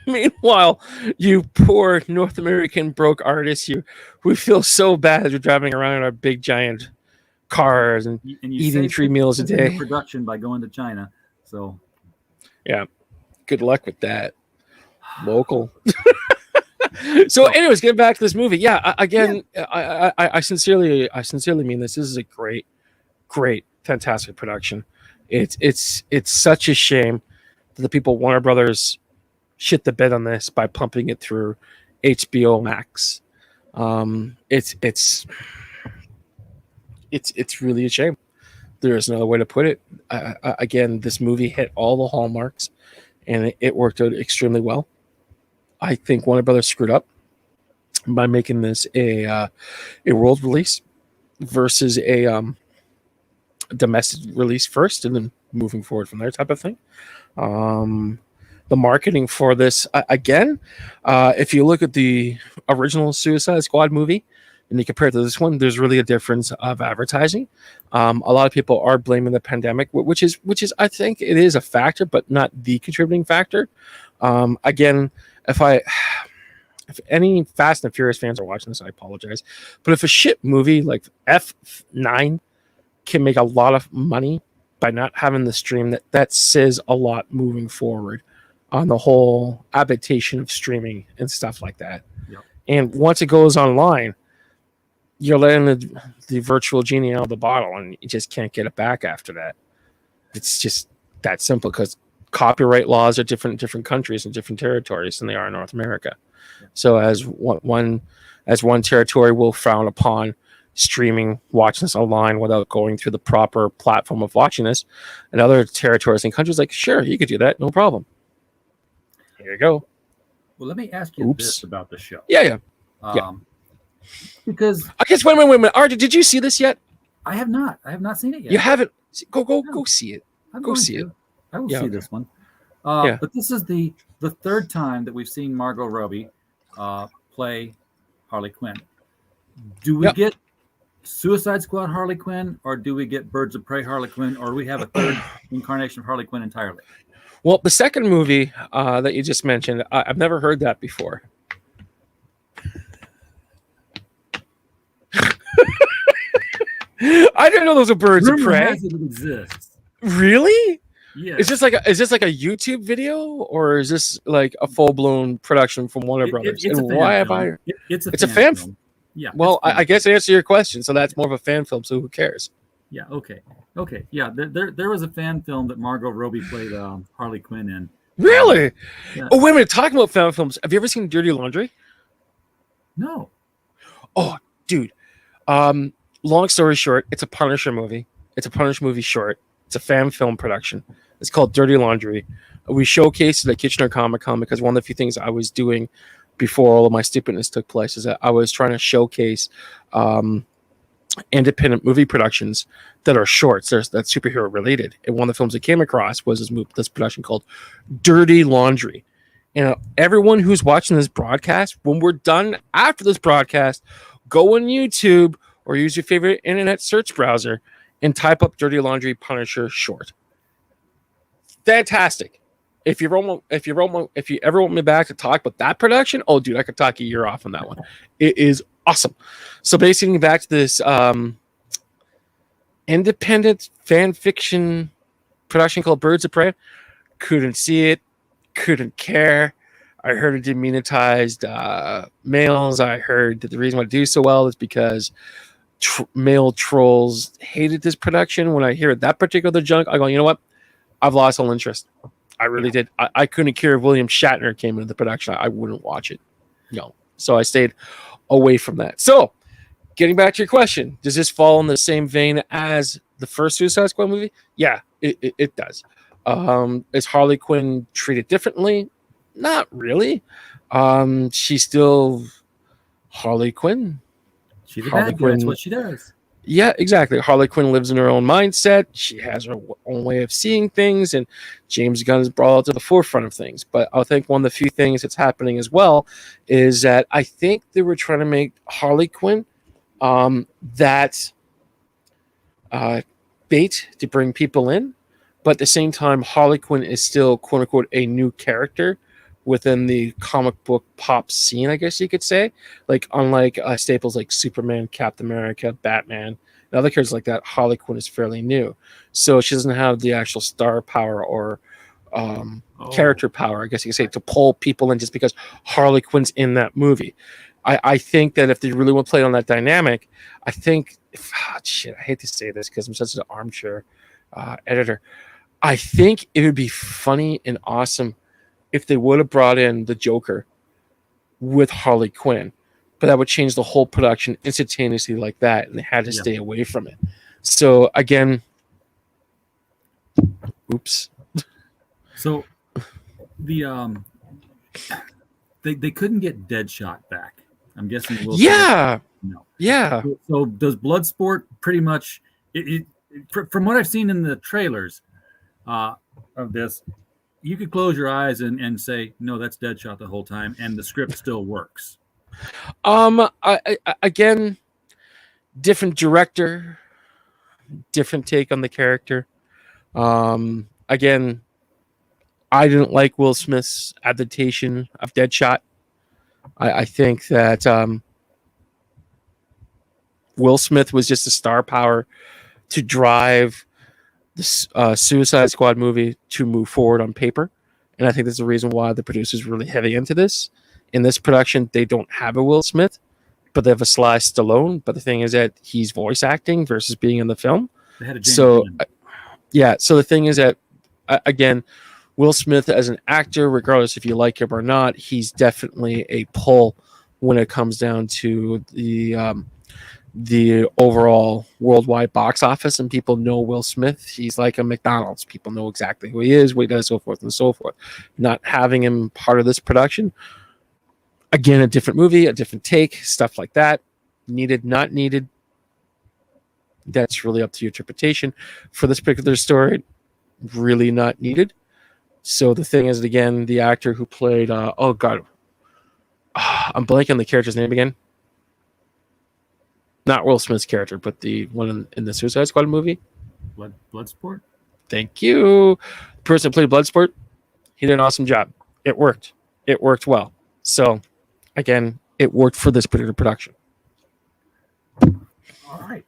Meanwhile, you poor North American broke artists, we feel so bad as we're driving around in our big giant cars and
You
eating
save
3 meals a
in your
day.
production by going to China. So
Yeah, good luck with that. Local. So, anyways, getting back to this movie. Yeah, I sincerely mean this. This is a great, fantastic production. It's such a shame that the people Warner Brothers shit the bed on this by pumping it through HBO Max. It's really a shame. There is no other way to put it. Again, this movie hit all the hallmarks, and it worked out extremely well. I think Warner Brothers screwed up by making this a world release versus a domestic release first, and then moving forward from there, type of thing. The marketing for this, again, if you look at the original Suicide Squad movie and you compare it to this one, there's really a difference of advertising. A lot of people are blaming the pandemic, which is I think it is a factor, but not the contributing factor. Again, if any Fast and Furious fans are watching this, I apologize. But if a shit movie like F9 can make a lot of money by not having the stream, that says a lot moving forward on the whole adaptation of streaming and stuff like that.
Yep.
And once it goes online, you're letting the virtual genie out of the bottle, and you just can't get it back after that. It's just that simple, because copyright laws are different in different countries and different territories than they are in North America. So as one territory will frown upon streaming, watching this online without going through the proper platform of watching this, and other territories and countries like, sure, you could do that, no problem. Here you go.
Well, let me ask you this about the show.
Yeah.
Because
I guess wait a minute. Artie, did you see this yet?
I have not seen it yet.
You haven't? Go see it. Go see it.
I will see this one. But this is the third time that we've seen Margot Robbie play Harley Quinn. Do we get Suicide Squad Harley Quinn, or do we get Birds of Prey Harley Quinn, or do we have a third incarnation of Harley Quinn entirely?
Well, the second movie that you just mentioned, I've never heard that before. I didn't know those were Birds of Prey.
It exists.
Really?
Yeah.
Is this like a YouTube video, or is this like a full blown production from Warner Brothers?
It's a fan film. Yeah.
Well, I guess to answer your question, so that's more of a fan film. So who cares?
Yeah. Okay. Yeah. There was a fan film that Margot Robbie played Harley Quinn in.
Really?
Yeah.
Oh, wait a minute. Talking about fan films, have you ever seen Dirty Laundry?
No.
Oh, dude. Long story short, it's a Punisher movie. It's a Punisher movie short. It's a fan film production. It's called Dirty Laundry. We showcased it at Kitchener Comic-Con because one of the few things I was doing before all of my stupidness took place is that I was trying to showcase independent movie productions that are shorts, that's superhero related. And one of the films I came across was this production called Dirty Laundry. And everyone who's watching this broadcast, when we're done after this broadcast, go on YouTube or use your favorite internet search browser and type up Dirty Laundry Punisher short. Fantastic. If you ever want me back to talk about that production, oh dude, I could talk a year off on that one. It is awesome. So basically back to this independent fan fiction production called Birds of Prey. Couldn't see it, couldn't care. I heard it demonetized males. I heard that the reason why it do so well is because male trolls hated this production. When I hear that particular junk, I go, you know what? I've lost all interest. I really did. I couldn't care if William Shatner came into the production. I wouldn't watch it. No. So I stayed away from that. So getting back to your question, does this fall in the same vein as the first Suicide Squad movie? Yeah, it does. Is Harley Quinn treated differently? Not really. She's still Harley Quinn.
She's a bad girl. That's what she does.
Yeah, exactly. Harley Quinn lives in her own mindset. She has her own way of seeing things, and James Gunn is brought to the forefront of things. But I think one of the few things that's happening as well is that I think they were trying to make Harley Quinn that bait to bring people in. but at the same time, Harley Quinn is still quote unquote a new character within the comic book pop scene, I guess you could say. Like unlike staples like Superman, Captain America, Batman, and other characters like that, Harley Quinn is fairly new. So she doesn't have the actual star power or character power, I guess you could say, to pull people in just because Harley Quinn's in that movie. I think that if they really want to play on that dynamic, I think, I hate to say this because I'm such an armchair editor. I think it would be funny and awesome if they would have brought in the Joker with Harley Quinn, but that would change the whole production instantaneously like that, and they had to stay away from it. So again, oops.
So the they couldn't get Deadshot back. I'm guessing. No.
Yeah.
So does Bloodsport pretty much? From what I've seen in the trailers of this, you could close your eyes and say, no, that's Deadshot the whole time, and the script still works.
Again, different director, different take on the character. Again, I didn't like Will Smith's adaptation of Deadshot. I think that Will Smith was just a star power to drive the Suicide Squad movie to move forward on paper. And I think that's the reason why the producer's really heavy into this. In this production, they don't have a Will Smith, but they have a Sly Stallone. But the thing is that he's voice acting versus being in the film.
They had a
So the thing is that, again, Will Smith as an actor, regardless if you like him or not, he's definitely a pull when it comes down to the overall worldwide box office, and people know Will Smith. He's like a McDonald's. People know exactly who he is, what he does, so forth and so forth. Not having him part of this production, again, a different movie, a different take, stuff like that. Needed, not needed. That's really up to your interpretation. For this particular story, really not needed. So the thing is, again, the actor who played, I'm blanking on the character's name again. Not Will Smith's character, but the one in the Suicide Squad movie.
Bloodsport?
Thank you. The person who played Bloodsport, he did an awesome job. It worked. It worked well. So, again, it worked for this particular production.
All right.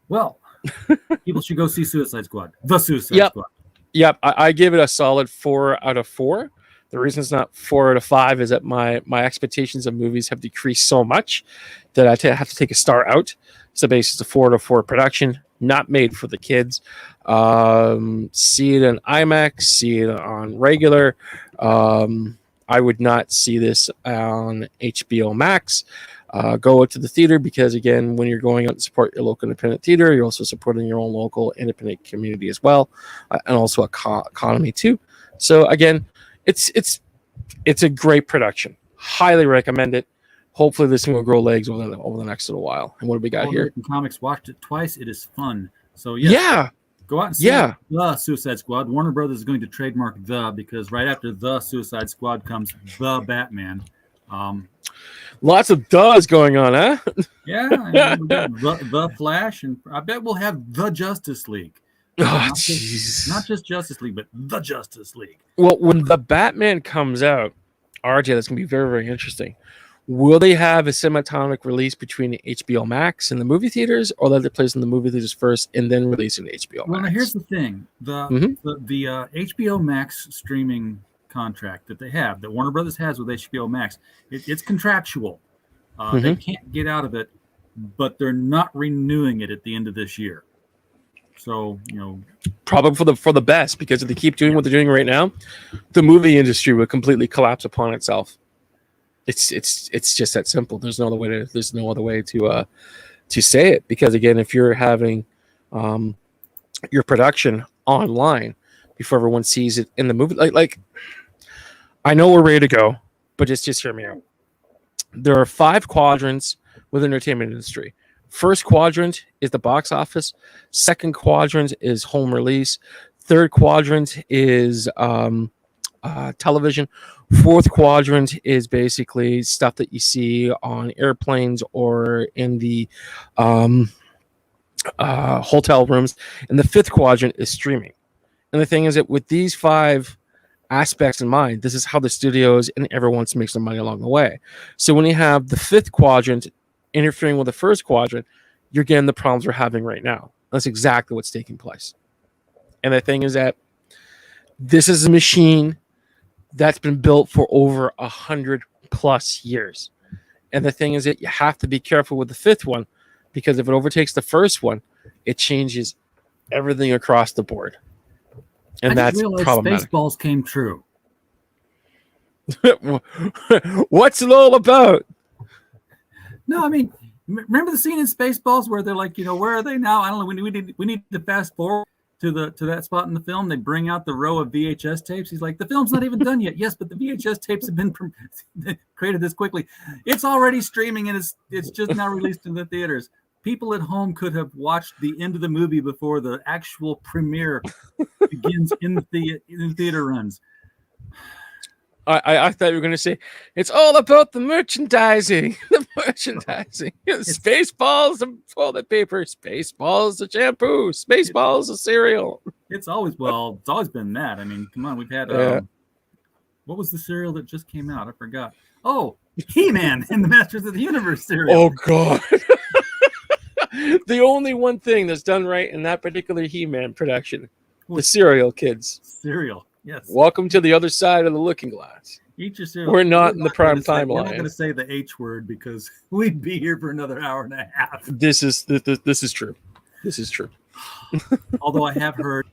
Well, people should go see Suicide Squad. The Suicide Squad.
Yep, I give it a solid 4 out of 4. The reason it's not 4 out of 5 is that my expectations of movies have decreased so much that I have to take a star out. So basically, it's a 4 out of 4 production, not made for the kids. See it in IMAX, see it on regular. I would not see this on HBO Max. Go out to the theater because, again, when you're going out to support your local independent theater, you're also supporting your own local independent community as well, and also economy too. So, again, it's a great production. Highly recommend it. Hopefully, this thing will grow legs over the next little while. And what do we got here?
Comics watched it twice. It is fun. So go out and see the Suicide Squad. Warner Brothers is going to trademark because right after the Suicide Squad comes the Batman.
Lots of does going on, huh?
Yeah, the Flash, and I bet we'll have the Justice League.
Oh,
not just Justice League, but the Justice League.
Well, when the Batman comes out, RJ, that's going to be very, very interesting. Will they have a simultaneous release between the HBO Max and the movie theaters, or let it place in the movie theaters first and then release in HBO Max?
Well, now here's the thing: the HBO Max streaming contract that they have, that Warner Brothers has with HBO Max, it's contractual. They can't get out of it, but they're not renewing it at the end of this year. So,
probably for the best, because if they keep doing what they're doing right now, the movie industry would completely collapse upon itself. It's just that simple. There's no other way to say it, because again, if you're having your production online before everyone sees it in the movie, like I know we're ready to go, but just hear me out. There are 5 quadrants within the entertainment industry. First quadrant is the box office. Second quadrant is home release. Third quadrant is television. Fourth quadrant is basically stuff that you see on airplanes or in the hotel rooms. And the fifth quadrant is streaming. And the thing is that with these 5 aspects in mind, this is how the studios and everyone wants to make some money along the way. So when you have the 5th quadrant interfering with the 1st quadrant, you're getting the problems we're having right now. That's exactly what's taking place. And the thing is that this is a machine that's been built for over 100+ years. And the thing is that you have to be careful with the 5th one, because if it overtakes the 1st one, it changes everything across the board. And that's problematic.
Spaceballs came true.
What's it all about?
No, I mean, remember the scene in Spaceballs where they're like, where are they now? I don't know. We need to fast forward to that spot in the film. They bring out the row of VHS tapes. He's like, the film's not even done yet. Yes, but the VHS tapes have been created this quickly. It's already streaming and it's just now released in the theaters. People at home could have watched the end of the movie before the actual premiere begins in the theater runs.
I thought you were going to say it's all about the merchandising. The merchandising. Spaceballs, the toilet paper. Spaceballs, the shampoo. Spaceballs, the cereal.
It's always been that. I mean, come on, we've had what was the cereal that just came out? I forgot. Oh, He-Man and the Masters of the Universe cereal.
Oh God. The only one thing that's done right in that particular He-Man production, the cereal, kids.
Cereal, yes.
Welcome to the other side of the looking glass.
Eat your cereal.
We're not in the prime timeline.
We're not going to say the H word because we'd be here for another hour and a half.
This is true. This is true.
Although I have heard,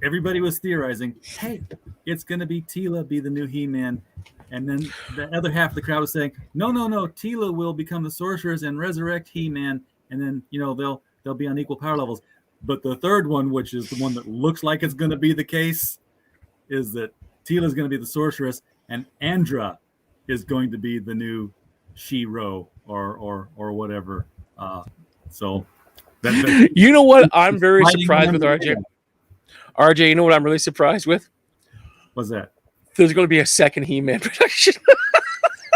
everybody was theorizing, hey, it's going to be Tila be the new He-Man. And then the other half of the crowd was saying, no, Tila will become the sorceress and resurrect He-Man, and then they'll be on equal power levels. But the third one, which is the one that looks like it's going to be the case, is that Tila is going to be the sorceress, and Andra is going to be the new She-Ro or whatever. So,
you know what? I'm very surprised with RJ. RJ, you know what I'm really surprised with?
What's that?
There's going to be a second He-Man production.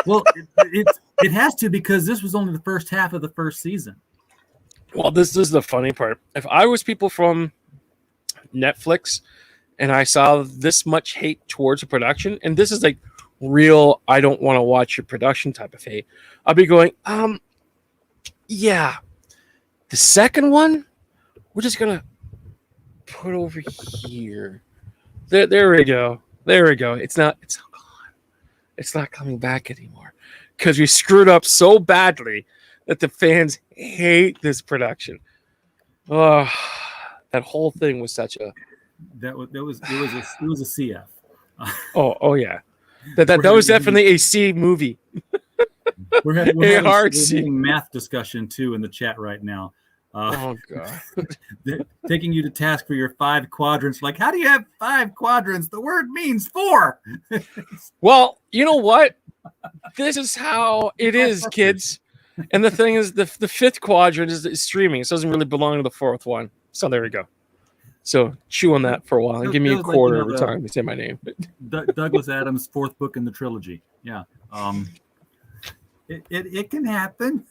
Well, it has to, because this was only the first half of the first season.
Well, this is the funny part. If I was people from Netflix and I saw this much hate towards a production, and this is like real, I don't want to watch your production type of hate, I'd be going, yeah, the second one, we're just going to put over here. There we go. There we go. It's not gone. It's not coming back anymore because we screwed up so badly that the fans hate this production. Oh, that whole thing was such a.
It was a CF.
Oh yeah, that was definitely a C movie.
We're having math discussion too in the chat right now.
Oh God!
Taking you to task for your 5 quadrants. Like, how do you have 5 quadrants? The word means 4.
Well, you know what? This is how it is, kids. And the thing is, the 5th quadrant is streaming. It doesn't really belong to the 4th one. So there we go. So chew on that for a while and give me a quarter every time you say my name.
Douglas Adams' 4th book in the trilogy. Yeah. It can happen.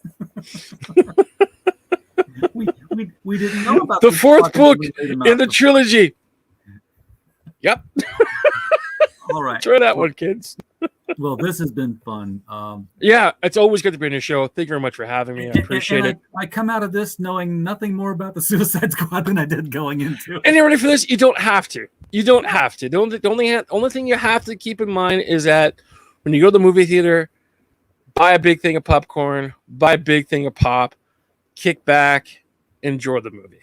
We didn't know about
the 4th book in the trilogy. Yep.
All right.
Try that one, kids.
Well, this has been fun.
Yeah, it's always good to be on your show. Thank you very much for having me. I appreciate it.
I come out of this knowing nothing more about the Suicide Squad than I did going into it.
And you're ready for this? You don't have to. You don't have to. The only thing you have to keep in mind is that when you go to the movie theater, buy a big thing of popcorn, buy a big thing of pop, kick back, enjoy the movie.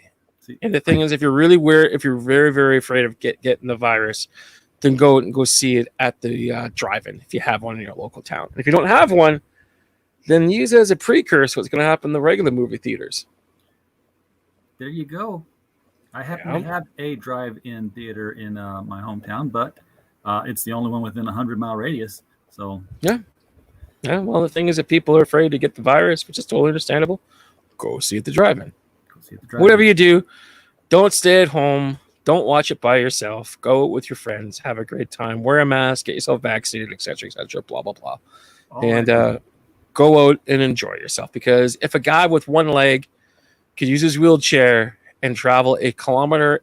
And the thing is, if you're really weird, if you're very, very afraid of getting the virus, then go see it at the drive-in if you have one in your local town. And if you don't have one, then use it as a precursor what's going to happen in the regular movie theaters.
There you go. I happen to have a drive-in theater in my hometown, but it's the only one within a 100-mile radius. So
yeah. Well, the thing is that people are afraid to get the virus, which is totally understandable. Go see it at the drive-in. Whatever you do, don't stay at home. Don't watch it by yourself. Go with your friends. Have a great time. Wear a mask. Get yourself vaccinated, etc., blah, blah, blah. Go out and enjoy yourself. Because if a guy with one leg could use his wheelchair and travel 1.5 kilometers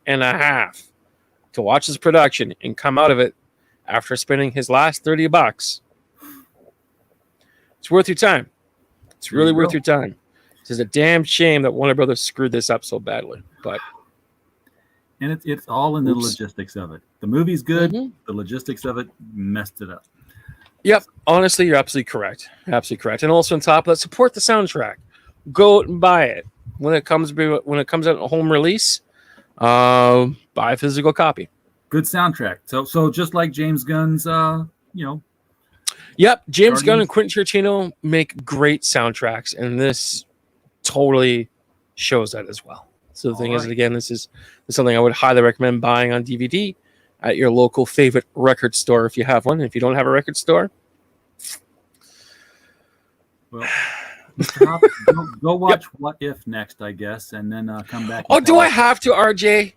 to watch this production and come out of it after spending his last $30. It's worth your time. It's really worth your time. It's a damn shame that Warner Brothers screwed this up so badly. But
and it's all in the logistics of it. The movie's good.
Mm-hmm.
The logistics of it messed it up.
Yep. Honestly, you're absolutely correct. Absolutely correct. And also on top of that, support the soundtrack. Go out and buy it when it comes out in home release. Buy a physical copy.
Good soundtrack. So just like James Gunn's,
Yep, James Gunn and Quentin Tarantino make great soundtracks, and this totally shows that as well. So the thing is, again, this is something I would highly recommend buying on DVD at your local favorite record store if you have one. If you don't have a record store,
well, Mr. Hoppe, go watch What If next, I guess, and then come back.
Oh, do I have to, RJ?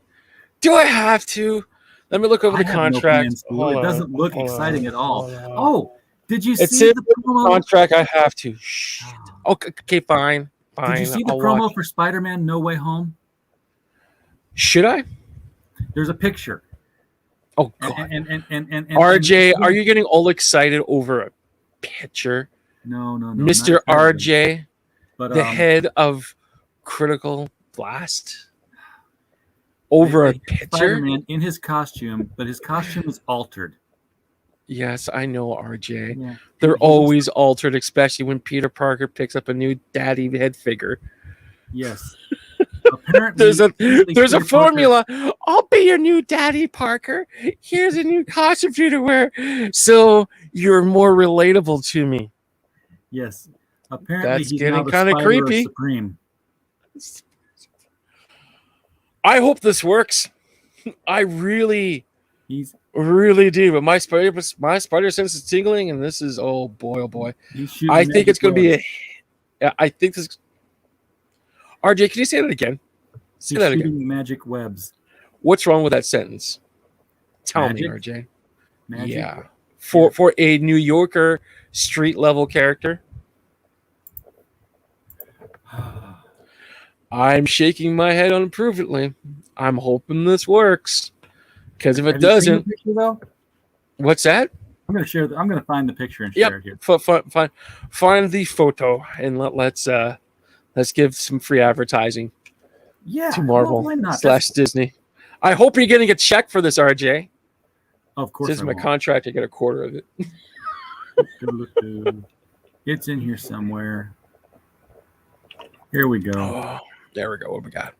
Do I have to? Let me look over the contract.
It doesn't look exciting at all. Oh, did you
see
the promo?
Contract? I have to. Shit. Okay, fine.
Did you see the promo for Spider-Man No Way Home?
Should I?
There's a picture.
Oh, God.
And
RJ, are you getting all excited over a picture?
No.
Mr. RJ, but, the head of Critical Blast. Over a picture?
Spider-Man in his costume, but his costume is altered.
Yes, I know, RJ.
Yeah.
They're always altered, especially when Peter Parker picks up a new daddy head figure.
Yes. Apparently,
there's a formula. I'll be your new daddy, Parker. Here's a new costume for you to wear, so you're more relatable to me.
Yes. Apparently,
that's
he's
getting kind of creepy.
Supreme.
I hope this works. I really do. But my spider sense is tingling, and this is oh boy. I think it's going to be I think this. RJ, can you say that again?
Say that again. Magic webs.
What's wrong with that sentence? Tell me, RJ.
Magic?
Yeah. For a New Yorker street level character. I'm shaking my head unapprovingly. I'm hoping this works. Because if it doesn't,
picture,
what's that?
I'm going to share. I'm going to find the picture and share it here.
Find the photo and let's give some free advertising.
Yeah,
to Marvel / Disney. I hope you're getting a check for this, RJ.
Of course,
since my contract, I get a quarter of it.
It's in here somewhere. Here we go.
Oh, there we go. What we got?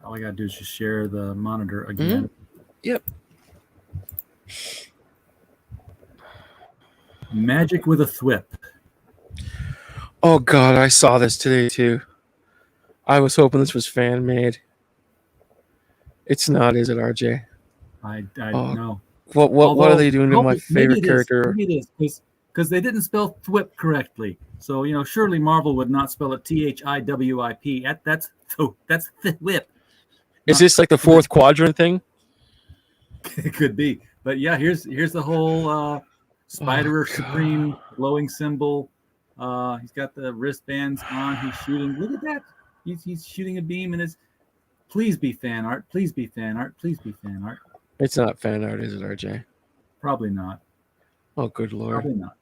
All I gotta do is just share the monitor again.
Mm-hmm. Yep.
Magic with a thwip.
Oh God, I saw this today too. I was hoping this was fan made. It's not, is it, RJ?
I know.
What are they doing to my favorite character?
Maybe it is because they didn't spell thwip correctly. So surely Marvel would not spell it THIWIP. That's thwip.
Is this like the fourth quadrant thing?
It could be, but yeah, here's the whole Spider Supreme glowing symbol. He's got the wristbands on. He's shooting. Look at that. He's shooting a beam, and it's please be fan art. Please be fan art. Please be fan art.
It's not fan art, is it, RJ?
Probably not.
Oh, good Lord.
Probably not.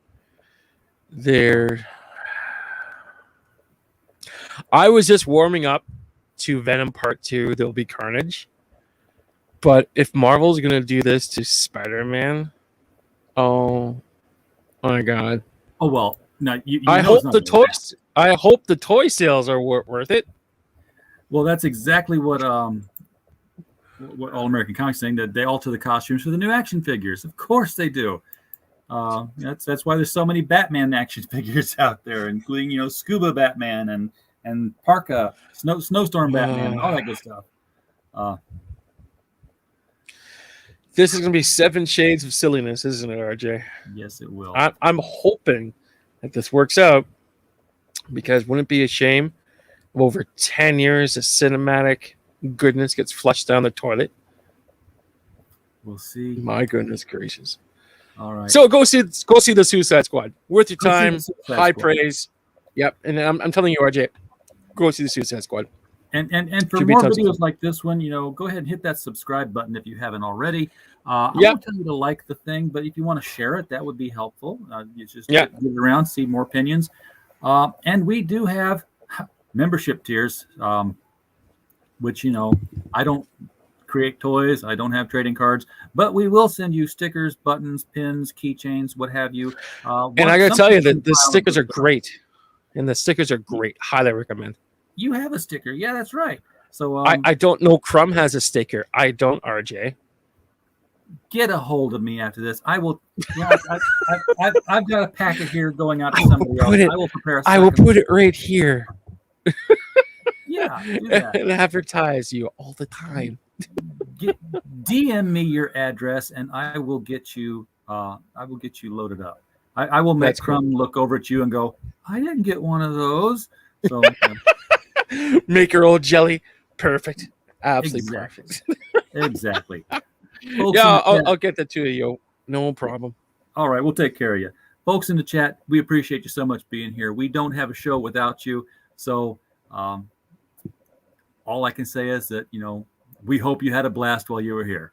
I was just warming up to Venom Part 2, There'll Be Carnage. But if Marvel's going to do this to Spider-Man, oh my God.
Oh, well, no,
I hope the toy sales are worth it.
Well, that's exactly what All American Comics is saying, that they alter the costumes for the new action figures. Of course they do. That's why there's so many Batman action figures out there, including Scuba Batman and Parka, Snowstorm Batman, all that good stuff.
This is going to be 7 shades of silliness, isn't it, RJ?
Yes, it will.
I'm hoping that this works out, because wouldn't it be a shame if over 10 years of cinematic goodness gets flushed down the toilet?
We'll see.
My goodness gracious.
All right.
So go see the Suicide Squad. Worth your time. High praise. Yep. And I'm telling you, RJ, go see the Suicide Squad.
And for
Should be
more
tons of
videos like this one, go ahead and hit that subscribe button if you haven't already. I
Yeah.
won't tell you to like the thing, but if you want to share it, that would be helpful. You just
Yeah.
get it around, see more opinions. And we do have membership tiers, which, I don't create toys. I don't have trading cards, but we will send you stickers, buttons, pins, keychains, what have you.
And I got to tell you that the stickers are
stuff.
great. And the stickers are great. Highly recommend.
You have a sticker. Yeah, that's right. So
I don't know Crumb has a sticker. I don't, RJ.
Get a hold of me after this. I will. Yeah, I've got a packet here going out to somebody else. I will prepare a
I will
second.
put it right here.
Yeah, do that.
And advertise you all the time.
DM me your address, and I will get you. Loaded up. I will make
That's cool.
Crumb look over at you and go, "I didn't get one of those." So
make your old jelly perfect. Absolutely perfect.
Exactly. Folks
Yeah,
in the chat-
I'll get that to you. No problem.
All right, we'll take care of you. Folks in the chat, we appreciate you so much being here. We don't have a show without you. So all I can say is that, we hope you had a blast while you were here.